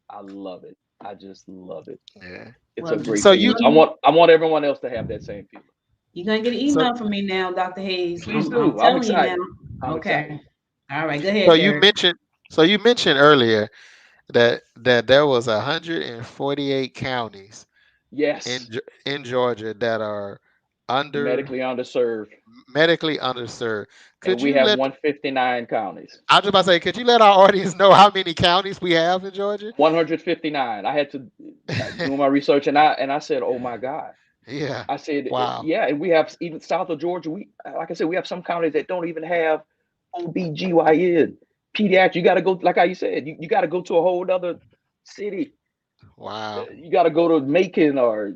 I just love it. Yeah, it's a great. So I want everyone else to have that same feeling. You're gonna get an email from me now, Dr. Hayes. Please do. I'm excited. Okay. Excited. All right. Go ahead. So you mentioned earlier that there was 148 counties. Yes. In Georgia that are medically underserved. Could we have 159 counties. I was just about to say, could you let our audience know how many counties we have in Georgia? 159. I had to do my research, and I said, "Oh my God." Yeah. I said, "Wow." Yeah, and we have even south of Georgia. Like I said, we have some counties that don't even have OBGYN, pediatrics. You got to go, like how you said, you got to go to a whole other city. Wow. You got to go to Macon or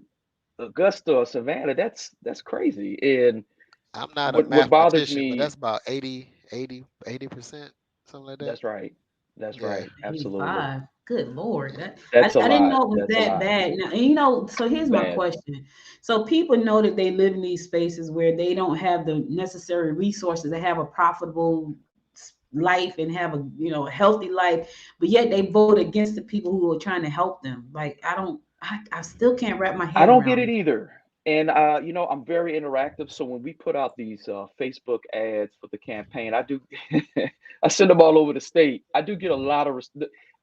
Augusta or Savannah. That's crazy. And I'm not a mathematician, but that's about 80%. something like that. That's right. That's Yeah. right. Absolutely. 85. Good Lord. That's a I didn't lot. know it was That's a that lot. bad. Now, and you know, so It's here's my bad. question. So people know that they live in these spaces where they don't have the necessary resources to have a profitable life and have a a healthy life, but yet they vote against the people who are trying to help them. Like I still can't wrap my I head don't get around it it. either. And I'm very interactive. So when we put out these Facebook ads for the campaign, I do I send them all over the state. I do get a lot of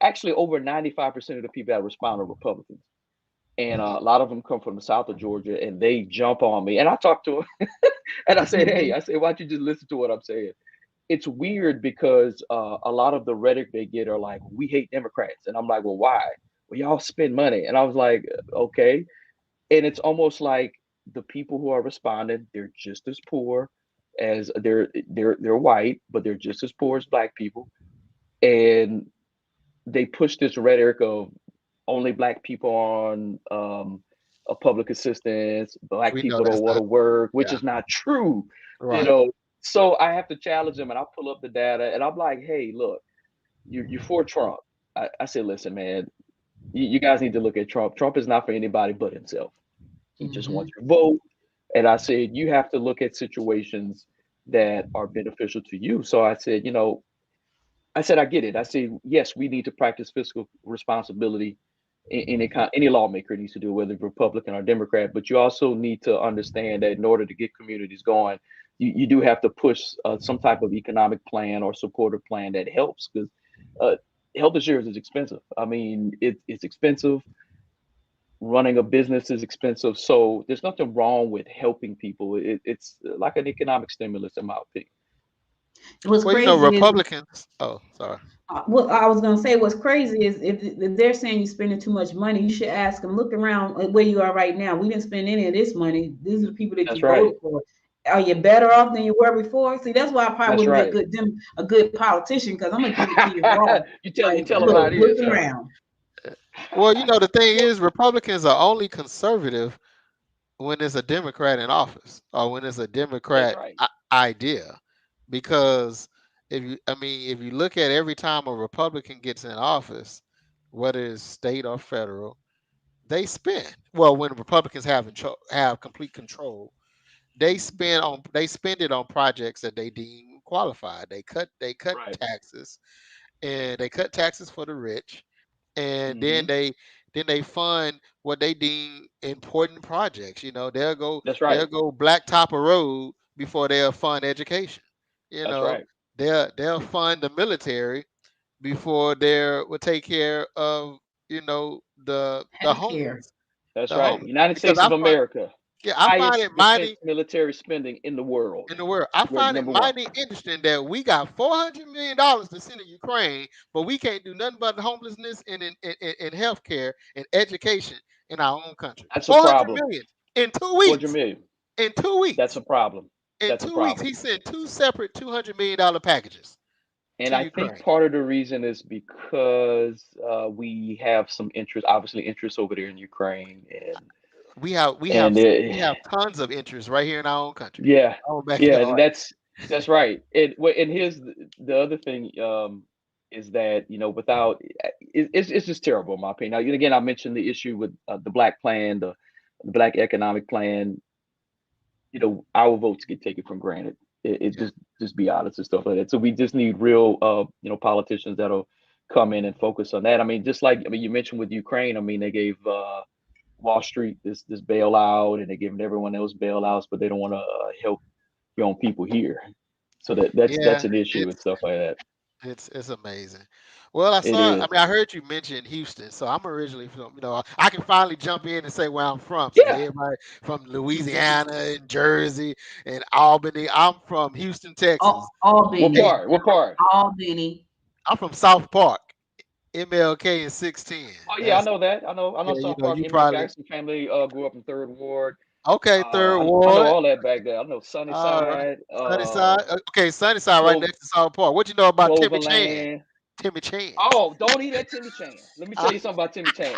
actually over 95% of the people that respond are Republicans. And Mhm. a lot of them come from the south of Georgia, and they jump on me. And I talk to them, and I said, "Hey, Mhm. I say, why don't you just listen to what I'm saying?" It's weird because a lot of the rhetoric they get are like, "We hate Democrats," and I'm like, "Well, why?" Well, y'all spend money, and I was like, "Okay." And it's almost like the people who are responding, they're just as poor as they're white, but they're just as poor as black people, and they push this rhetoric of only black people on a public assistance, black We know people don't that's want to not. work, which Yeah. is not true, you Right. know. So I have to challenge them, and I pull up the data, and I'm like, hey, look, you're for Trump. I said, listen, man, you guys need to look at Trump. Trump is not for anybody but himself. He just wants Mhm. your vote. And I said, you have to look at situations that are beneficial to you. So I said, I said, I get it. I say, yes, we need to practice fiscal responsibility. Any lawmaker needs to do, whether Republican or Democrat. But you also need to understand that in order to get communities going, you do have to push some type of economic plan or supportive plan that helps because uh, health insurance is expensive. I mean, it's expensive. Running a business is expensive. So there's nothing wrong with helping people. It's like an economic stimulus, in my opinion. What's Well, you know, crazy is Republicans. Oh, sorry. what I was gonna say. What's crazy is if they're saying you're spending too much money, you should ask them. Look around at where you are right now. We didn't spend any of this money. These are the people that That's you right. voted for. Are you better off than you were before? See, that's why I probably That's wouldn't be right. a good politician because I'm gonna give it to you raw. You Like, tell them Yeah. how look, it look is, huh? around. Well, you know, the thing is, Republicans are only conservative when it's a Democrat in office or when it's a That's Democrat right. idea. Because if you look at every time a Republican gets in office, whether it's state or federal, they spend. Well, when Republicans have complete control, they spend it on projects that they deem qualified. They cut Right. taxes, and they cut taxes for the rich, and Hmm. then they fund what they deem important projects. That's They'll right. go blacktop a road before they'll fund education. You That's know, right. they'll fund the military before they will take care of the Healthcare. homeless. That's The right. homeless. United Because States of America, I find highest it defense mighty military spending in the world. in the world. I We're find it number one. mighty interesting that we got $400 million to send to Ukraine, but we can't do nothing but homelessness and in healthcare and education in our own country. That's a 400 problem. million in two 400 weeks. million. In two That's weeks. a problem. In That's a 2 weeks, problem. he sent two separate $200 million packages And to I think Ukraine. part of the reason is because we have some interest, obviously interest over there in Ukraine, We have we have and we have tons of interest right here in our own country, yeah, our own yeah, and backyard. that's right. And here's the other thing is that without it's just terrible in my opinion. Now, again, I mentioned the issue with the Black Plan, the Black Economic Plan. Our votes get taken for granted. It Yeah. just be honest and stuff like that. So we just need real politicians that'll come in and focus on that. I mean, just like you mentioned with Ukraine. I mean, they gave Wall Street this bailout, and they're giving everyone else bailouts, but they don't want to help your own people here. So that's Yeah, an issue and it's stuff like that. it's amazing. Well, It is. I heard you mention Houston, so I'm originally from, I can finally jump in and say where I'm from. See, Yeah. everybody from Louisiana and Jersey and Albany. I'm from Houston, Texas. What Albany. H- part? What part? Albany. I'm from South Park, MLK and 610. Oh yeah, I That's know that. I know yeah, South Park. you MLK. I probably got some family grew up in Third Ward. okay, Third I know Ward. all that back there. I know All right. Sunnyside, Sunnyside. Okay, Sunnyside right Clover, next to South Park. What you know about Timmy Chan? Cloverland. Timmy Chan. Oh, don't eat that Timmy Chan. Let me tell you something about Timmy Chan.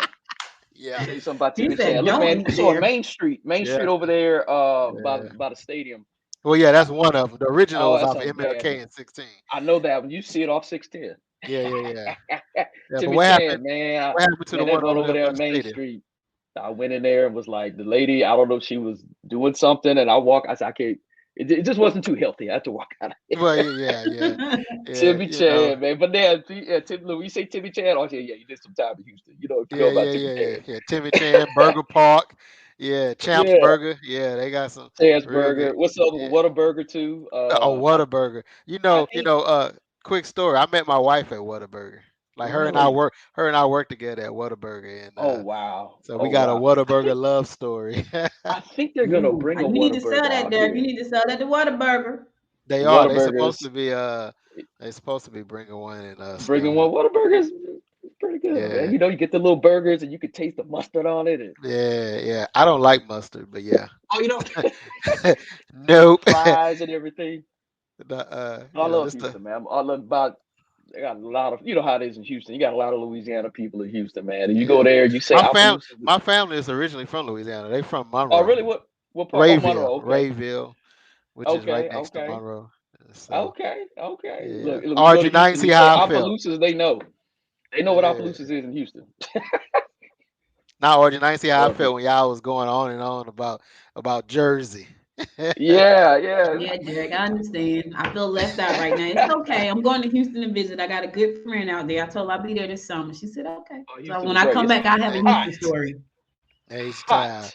Yeah. Tell you something about He Timmy Chan. said, Look, "Don't man. eat So on there." Main Street Yeah. over there, by Yeah. by the stadium. Well, yeah, that's one of them. The original Oh, was that's off a bad MLK one. in 16. I know that when you see it off 610. Yeah. Yeah, but Timmy Chan, man, what happened to the man, that one one over over there there by on the Main stadium? Street. I went in there and was like, the lady, I don't know if she was doing something, and I said, I can't. It just wasn't too healthy. I had to walk out of here. Well, yeah. Timmy You know. Chan, man. But then, yeah, when you say Timmy Chan, I say, yeah, you did some time in Houston. You know what you know about Timmy Chan. Yeah. Timmy Chan, Burger Park, yeah, Champs Yeah, Burger, yeah, they got some Chance real Burger. good. What's the other Yeah. one? Whataburger too. Oh, Whataburger. I You think. know, quick story. I met my wife at Whataburger. Like Really? her and I worked together at Whataburger, and Oh wow. so we Oh got a wow. I Whataburger think love story. I think they're gonna Ooh, bring a you need to sell Whataburger that, out Derek. You here. need to sell that to Whataburger. They are. Whataburgers. They supposed to be bringing one in Bringing Stellar. one Whataburgers. Pretty good, man. Yeah. You know, you get the little burgers and you can taste the mustard on it. And, Yeah. I don't like mustard, but yeah. oh, you know, Nope. fries and everything. I You know, love this the Houston, man. I love about. They got a lot of, you know how it is in Houston. You got a lot of Louisiana people in Houston, man. And you go yeah. there, you say Opelousas. My family is originally from Louisiana. They from Oh, Monroe. really? What part? Oh, Monroe. Okay, Rayville, which is right okay, next to okay, Monroe. So okay. yeah. Look. You go to Audrey, now you Houston, see you say how I felt. Opelousas. They know. They know what Yeah. Opelousas is in Houston. Now Audrey, now you see how I Love felt it. when y'all was going on and on about Jersey. Yeah. Yeah, Derek, I understand. I feel left out right now. It's okay. I'm going to Houston to visit. I got a good friend out there. I told her I'll be there this summer. She said, okay. Oh, So Houston when is I great. come It's back, I have a hot, Houston story. H Town.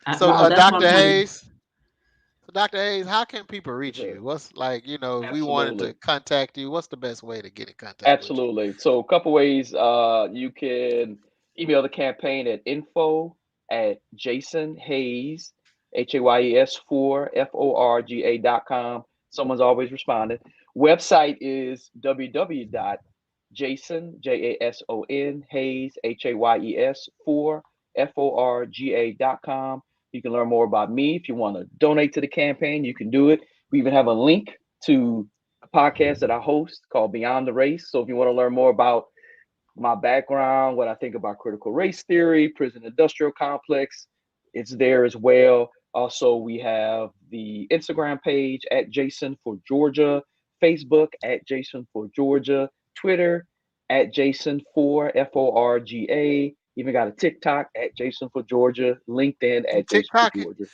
hot. So That's my Dr. plan. Hayes. So Dr. Hayes, how can people Yes, reach sir. you? What's like, if we wanted to Absolutely. contact you, what's the best way to get in contact with you? Absolutely. So a couple ways. You can email the campaign at info at Jason Hayes, Hayes 4 FORGA.com. Someone's always responding. Website is www.jason, JASON, Hayes, Hayes 4 FORGA.com. You can learn more about me. If you want to donate to the campaign, you can do it. We even have a link to podcast that I host called Beyond the Race. So if you want to learn more about my background, what I think about critical race theory, prison industrial complex, it's there as well. Also, we have the Instagram page at Jason for Georgia, Facebook at Jason for Georgia, Twitter at Jason for FORGA. Even got a TikTok at Jason for Georgia, LinkedIn You at Jason for TikTok it? Georgia.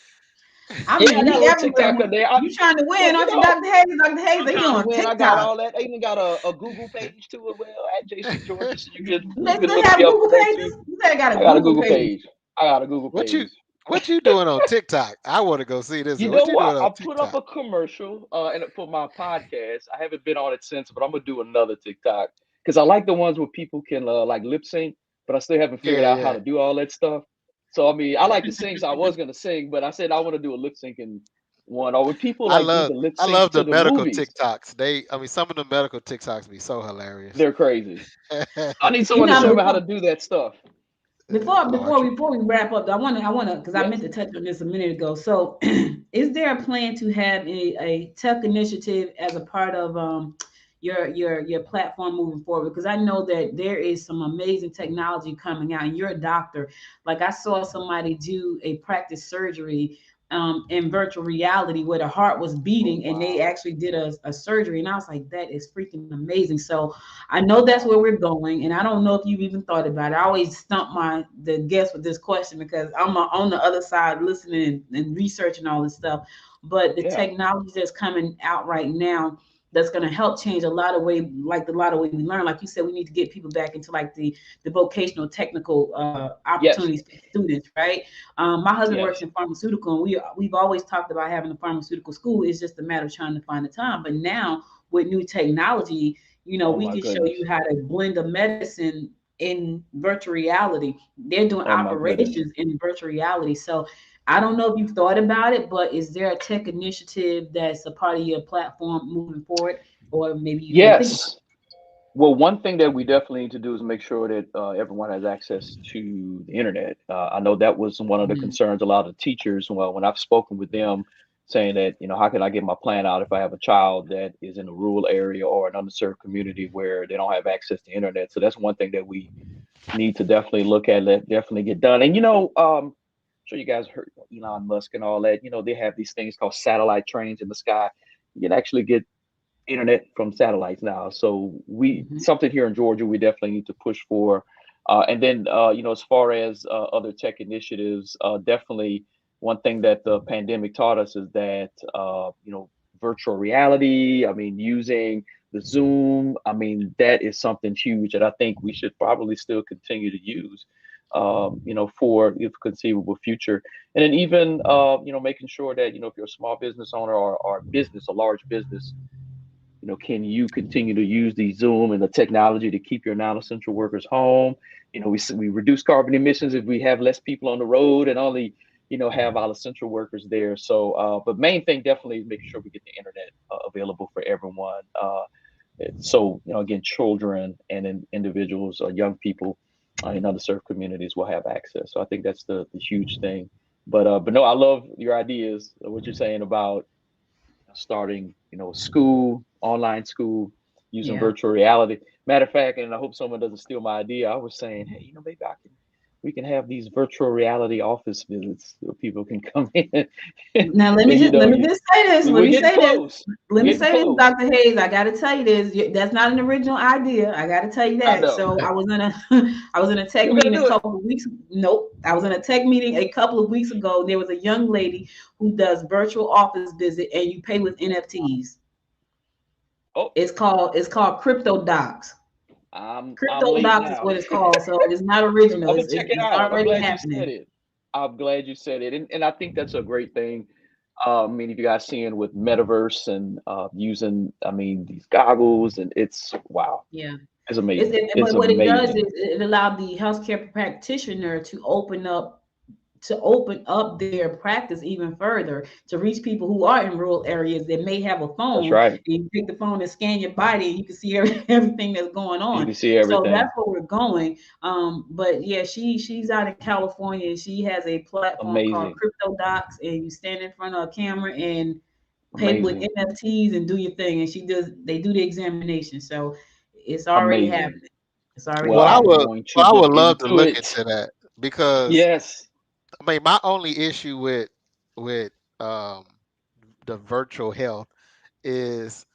I Yeah, I mean, got a he little everywhere. TikTok on there. You trying to Well, win, you aren't you, know, Dr. Hayes? Dr. Hayes, I'm they trying to on win. I got TikTok. all that. I even got a Google page too as well at Jason Georgia, so you They can still look have me up Google there too. pages? You said I got a I got a Google Google page. page. I got a Google What you page. what you doing on TikTok? I want to go see this. You What know you doing what? on I put up TikTok? a commercial and for my podcast. I haven't been on it since, but I'm gonna do another TikTok because I like the ones where people can like lip sync, but I still haven't figured out how Yeah. to do all that stuff. So I mean, I Yeah. like to sing, so I was gonna sing, but I said I want to do a lip syncing one, or when people like do the lip I syncs love to the the medical movies, TikToks. Some of the medical TikToks be so hilarious. they're crazy. I need You someone to know, show me how to do that stuff. Lord, before we wrap up, I want to, because I meant Yes. to touch on this a minute ago. So, is there a plan to have a tech initiative as a part of your platform moving forward? Because I know that there is some amazing technology coming out, and you're a doctor. Like I saw somebody do a practice surgery in virtual reality where the heart was Oh beating, and they wow. actually did a surgery, and I was like, that is freaking amazing. So I know that's where we're going, and I don't know if you've even thought about it. I always stump the guest with this question because I'm on the other side listening and researching all this stuff. But the Yeah. technology that's coming out right now that's going to help change a lot of way, like a lot of way we learn. Like you said, we need to get people back into like the vocational technical Yes. opportunities for students, right? My husband works Yes. in pharmaceutical, and we've always talked about having a pharmaceutical school. It's just a matter of trying to find the time. But now with new technology, Oh we my can show goodness. you how to blend a medicine in virtual reality. They're doing Oh my goodness. operations in virtual reality. So I don't know if you've thought about it, but is there a tech initiative that's a part of your platform moving forward, or maybe you didn't think about Yes. Well, one thing that we definitely need to do is make sure that everyone has access to the internet. I know that was one of the it? concerns a lot of teachers. Well, when I've spoken with them, saying that how can I get my plan out if I have a child that is in a rural area or an underserved community where they don't have access to internet. So that's one thing that we need to definitely look at, definitely get done. And sure you guys heard Elon Musk and all that. They have these things called satellite trains in the sky. You can actually get internet from satellites now. So something here in Georgia we definitely need to push for. And then as far as other tech initiatives, definitely one thing that the pandemic taught us is that virtual reality. I mean, using the Zoom. I mean, that is something huge that I think we should probably still continue to use. For the conceivable future, and then even making sure that if you're a small business owner or a large business, can you continue to use the Zoom and the technology to keep your non-essential workers home? We reduce carbon emissions if we have less people on the road and only have our essential workers there. So, but main thing definitely is making sure we get the internet available for everyone. So again, children and individuals or young people in underserved communities will have access. So I think that's the huge thing. But no, I love your ideas. What you're saying about starting, school, online school, using virtual reality. Matter of fact, and I hope someone doesn't steal my idea. I was saying, hey, maybe we can have these virtual reality office visits so people can come in. Now let me just say this. Let me say this, Dr. Hayes. I got to tell you this. That's not an original idea. I got to tell you that. So I was in a tech meeting a couple of weeks. Nope, I was in a tech meeting a couple of weeks ago. There was a young lady who does virtual office visit, and you pay with NFTs. Oh, it's called Crypto Docs. Crypto Docs is what it's called. So it's not original. It's already happening. I'm glad you said it, and I think that's a great thing. I mean, if you guys seeing with metaverse and using, these goggles, and it's wow. Yeah, it's amazing. What it does is it allowed the healthcare practitioner to open up their practice even further to reach people who are in rural areas that may have a phone. That's right. And you pick the phone and scan your body, and you can see everything that's going on. You can see everything. So that's where we're going. But yeah, she's out in California, and she has a platform called Crypto Docs, and you stand in front of a camera and pay with NFTs and do your thing. And they do the examination. So it's already happening. It's already happening. I would love to look into that, because yes. I mean, my only issue with the virtual health is,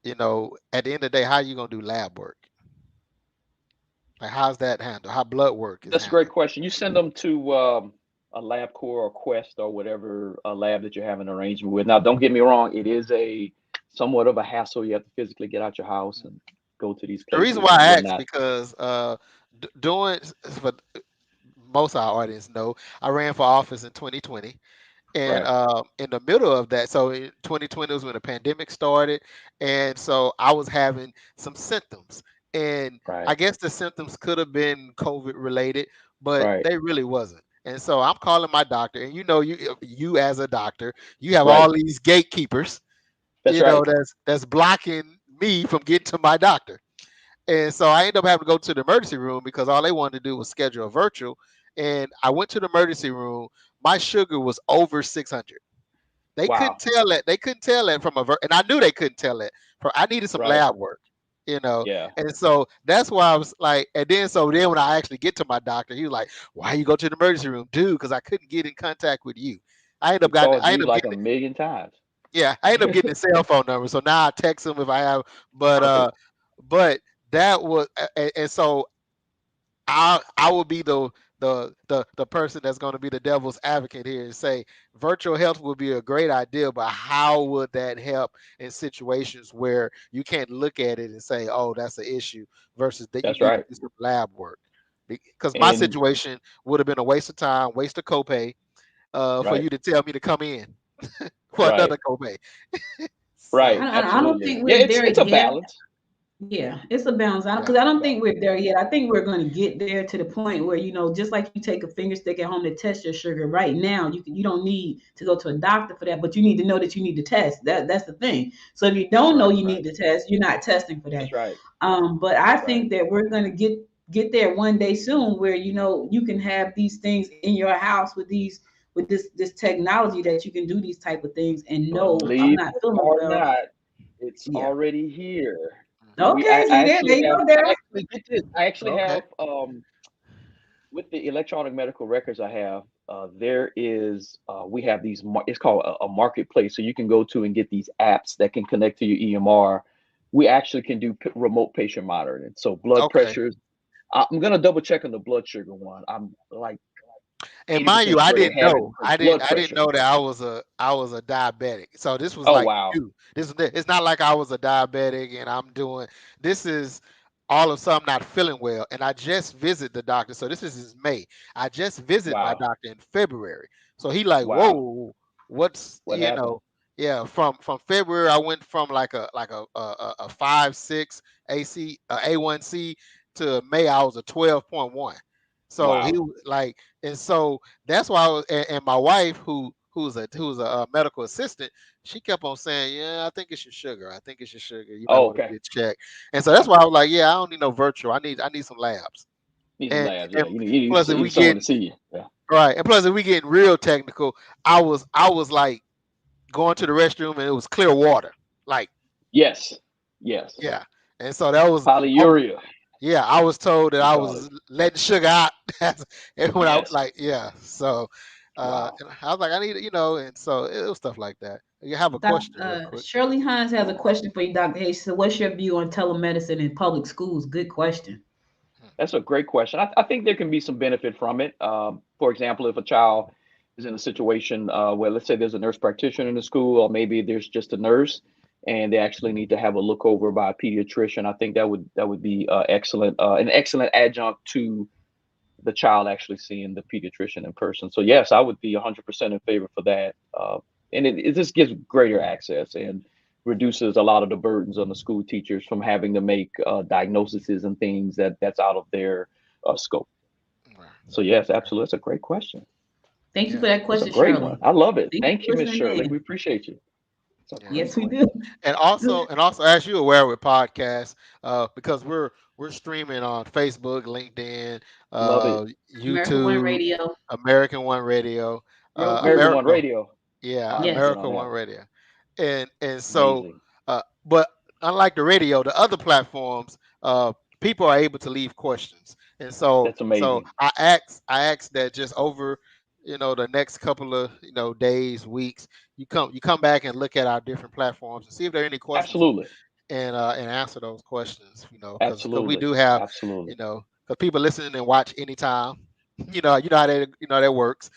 at the end of the day, how are you gonna do lab work? Like, how's that handled? How blood work is That's handled? A great question. You send them to a LabCorp or Quest or whatever lab that you're having an arrangement with. Now, don't get me wrong, it is somewhat of a hassle. You have to physically get out your house and go to these places. The reason why I asked, because most of our audience know, I ran for office in 2020. And in the middle of that, so in 2020 was when the pandemic started. And so I was having some symptoms. And I guess the symptoms could have been COVID related, but they really wasn't. And so I'm calling my doctor. And you as a doctor, you have all these gatekeepers, that's blocking me from getting to my doctor. And so I ended up having to go to the emergency room, because all they wanted to do was schedule a virtual. And I went to the emergency room. My sugar was over 600. They couldn't tell that. They couldn't tell that from and I knew they couldn't tell that. I needed some lab work, Yeah. And so that's why I was like, and then when I actually get to my doctor, he was like, "Why you go to the emergency room, dude?" Because I couldn't get in contact with you. I ended up getting a million times. Yeah, I ended up getting a cell phone number. So now I text him if I have. But that was, and so I will be the person that's going to be the devil's advocate here and say virtual health would be a great idea, but how would that help in situations where you can't look at it and say, "Oh, that's an issue," versus that you need to do some lab work? Because my situation would have been a waste of time, waste of copay, for you to tell me to come in for another copay. Right. I don't think we're there it's a balance. Yeah, it's a balance. Because I don't think we're there yet. I think we're going to get there to the point where, just like you take a finger stick at home to test your sugar right now, you don't need to go to a doctor for that, but you need to know that you need to test. That's the thing. So if you don't know you need to test, you're not testing for that. That's right. But I think that we're going to get there one day soon where, you can have these things in your house with this technology that you can do these type of things and know I'm not feeling well. It's already here. Okay, there you go, Derek. I actually have with the electronic medical records I have, there is we have these. It's called a marketplace, so you can go to and get these apps that can connect to your EMR. We actually can do remote patient monitoring. So blood Okay. pressures. I'm gonna double check on the blood sugar one. I'm like And mind 80% you, I sure they didn't have it know. for blood I didn't pressure. know that I was a diabetic. So this was Oh like wow, new. It's not like I was a diabetic and I'm doing this is all of a sudden I'm not feeling well. And I just visit the doctor. So this is May. I just visit my wow, doctor in February. So he like, wow. whoa, what's What happened? yeah, from February I went from like a 5.6 AC A1C to May I was a 12.1. So he Wow. was like, and so that's why I was, and my wife, who's a medical assistant, she kept on saying, "Yeah, I think it's your sugar. I think it's your sugar. You might Oh, want to okay. get checked." And so that's why I was like, "Yeah, I don't need no virtual. I need some labs." Need some And labs. and Yeah, plus, if you we need someone get to see you. Yeah. right, and plus if we getting real technical, I was like going to the restroom and it was clear water, like Yes. Yes. yeah. And so that was Polyuria. yeah, I was told that We I call it. was letting sugar out. And when I Yes. like, yeah. So Wow. and I was like, I need it, and so it was stuff like that. You have a question real quick. Shirley Hines has a question for you, Dr. Hayes. So, what's your view on telemedicine in public schools? Good question. That's a great question. I think there can be some benefit from it. For example, if a child is in a situation where, let's say, there's a nurse practitioner in the school, or maybe there's just a nurse, and they actually need to have a look over by a pediatrician, I think that would be excellent, an excellent adjunct to the child actually seeing the pediatrician in person. So yes, I would be 100% in favor for that. And it just gives greater access and reduces a lot of the burdens on the school teachers from having to make diagnoses and things that's out of their scope. Right. So yes, absolutely, that's a great question. Thank you Yeah, for that That's a question, great Shirley. one. I love it. Thank you Thank you, for Miss listening Shirley. We in. appreciate you. It's a yeah. great Yes, we question. do. And also as you aware with podcasts, because we're streaming on Facebook, LinkedIn, Love it. American One YouTube, Radio, American One Radio, Roku. American One America, Radio. yeah, I haven't been Yes. America on One that. Radio, and so, Amazing. but unlike the radio, the other platforms, people are able to leave questions, and That's so amazing. I asked that just over, the next couple of days, weeks, you come back and look at our different platforms and see if there are any questions Absolutely. and answer those questions, because we Absolutely. do have, Absolutely. because people listening and watch anytime, you know how that works,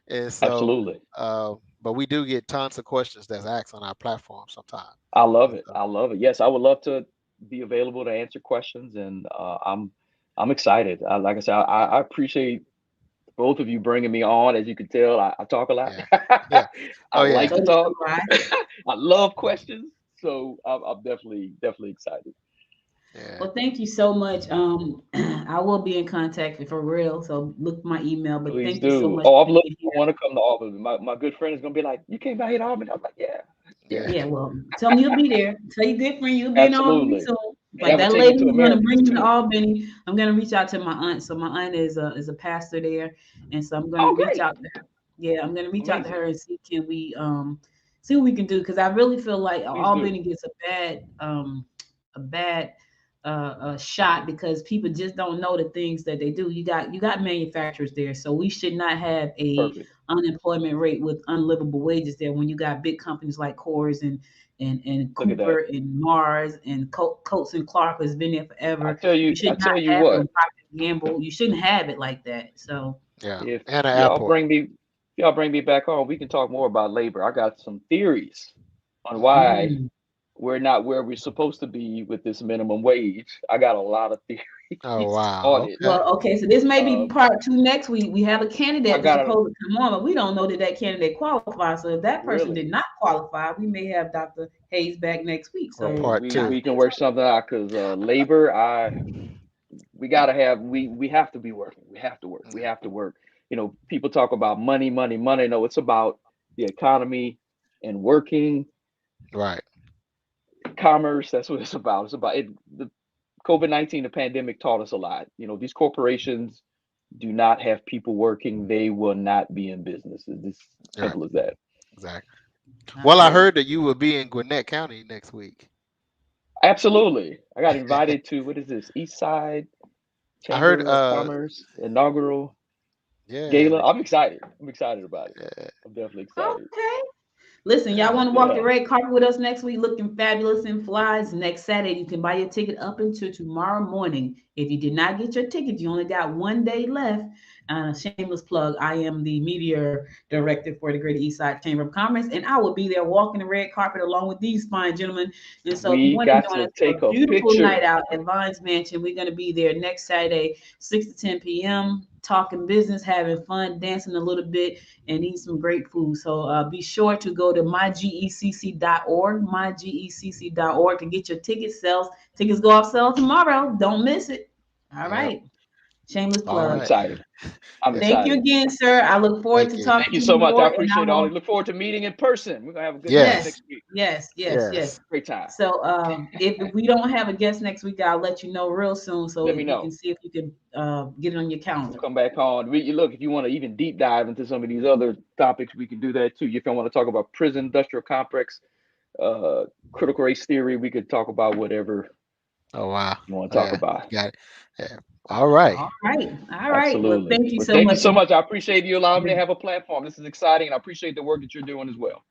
and so. Absolutely. But we do get tons of questions that's asked on our platform sometimes. I love And it. so, I love it. Yes, I would love to be available to answer questions, and I'm excited. Like I said, I appreciate both of you bringing me on. As you can tell, I talk a lot. yeah, yeah, I oh like yeah, So to do talk. I. I love questions, so I'm definitely excited. yeah. Well, thank you so much. I will be in contact for real. So look my email. But Please thank you so do. much Oh, for I'm looking. being I here. want to come to Albany. My good friend is gonna be like, "You came out here to Albany?" I'm like, "Yeah, yeah, Yeah. Yeah, well, tell me you'll be there. Tell your good friend you'll be in Albany absolutely." soon. And But I'm gonna that take you lady to who's gonna Americans bring me to too. Albany, I'm gonna reach out to my aunt. So my aunt is a pastor there, and so I'm gonna Oh, reach great, out to her. Yeah, I'm gonna reach out to amazing. her and see can we see what we can do, because I really feel like Please do. Albany gets a bad shot because people just don't know the things that they do. You got manufacturers there, so we should not have a Perfect. unemployment rate with unlivable wages there when you got big companies like Coors and Look at that. Cooper and Mars and Coates and Clark has been there forever. You I should not tell you have it what. with Procter and Gamble. You shouldn't have it like that. So Yeah, If and an y'all airport. bring me, if y'all bring me back on, we can talk more about labor. I got some theories on Mhm. why mm, we're not where we're supposed to be with this minimum wage. I got a lot of Oh theories on wow, it. okay. well, okay, so this may be Um, part two next week. We have a I candidate that's got to supposed to come on, but we don't know that that candidate qualifies. So if that person really. did not qualify, we may have Dr. Hayes back next week. Or So part We y'all two. we can stay work tuned. something out because labor. We gotta have we have to be working. We have to work. We Mm, have to work. People talk about money, money, money. No, it's about the economy and working right. commerce. That's what it's about. It's about it. The COVID-19, the pandemic taught us a lot. These corporations do not have people working, they will not be in business. It's as Right. simple as that. Exactly. Well, I Absolutely. heard that you will be in Gwinnett County next week. Absolutely. I got invited to what is this? East Side Chamber of Commerce inaugural gala. I'm excited. I'm excited about it. Yeah. I'm definitely excited. Okay. Listen, y'all want to walk the red carpet with us next week looking fabulous in flies? Next Saturday, you can buy your ticket up until tomorrow morning. If you did not get your ticket, you only got 1 day left. Shameless plug, I am the media director for the Greater Eastside Chamber of Commerce, and I will be there walking the red carpet along with these fine gentlemen. And so if you want to join us for a beautiful night out at Vines Mansion, we're going to be there next Saturday, 6 to 10 p.m., talking business, having fun, dancing a little bit, and eating some great food. So be sure to go to mygecc.org to get your ticket sales. Tickets go off sale tomorrow. Don't miss it. All right. Shameless plug. I'm excited. Thank you again, sir. I look forward to talking to you. Thank you so much. I appreciate all. I look forward to meeting in person. We're going to have a good time next week. Yes. Great time. So if we don't have a guest next week, I'll let you know real soon. So you can see if you can get it on your calendar. Come back on. Look, if you want to even deep dive into some of these other topics, we can do that too. If you want to talk about prison industrial complex, critical race theory, we could talk about whatever. Oh, wow. You want to talk about. Got it. Yeah. All right. Absolutely. Well, thank you so much. Thank you so much. I appreciate you allowing me to have a platform. This is exciting, and I appreciate the work that you're doing as well.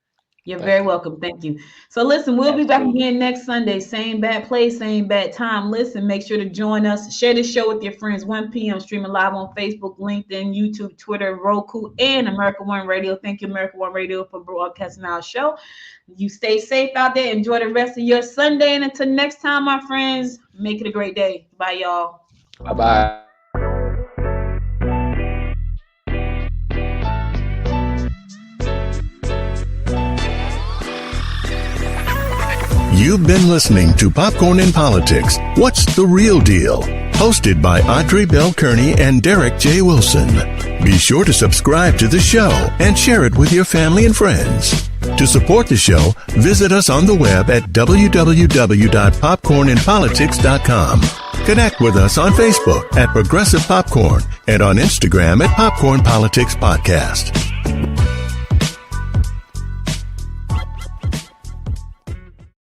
You're very welcome. Thank you. So listen, we'll be back again next Sunday. Same bad place, same bad time. Listen, make sure to join us. Share this show with your friends. 1 p.m. streaming live on Facebook, LinkedIn, YouTube, Twitter, Roku, and America One Radio. Thank you, America One Radio, for broadcasting our show. You stay safe out there. Enjoy the rest of your Sunday. And until next time, my friends, make it a great day. Bye, y'all. Bye-bye. You've been listening to Popcorn in Politics. What's the Real Deal? Hosted by Audrey Bell Kearney and Derek J. Wilson. Be sure to subscribe to the show and share it with your family and friends. To support the show, visit us on the web at www.popcorninpolitics.com. Connect with us on Facebook at Progressive Popcorn and on Instagram at Popcorn Politics Podcast.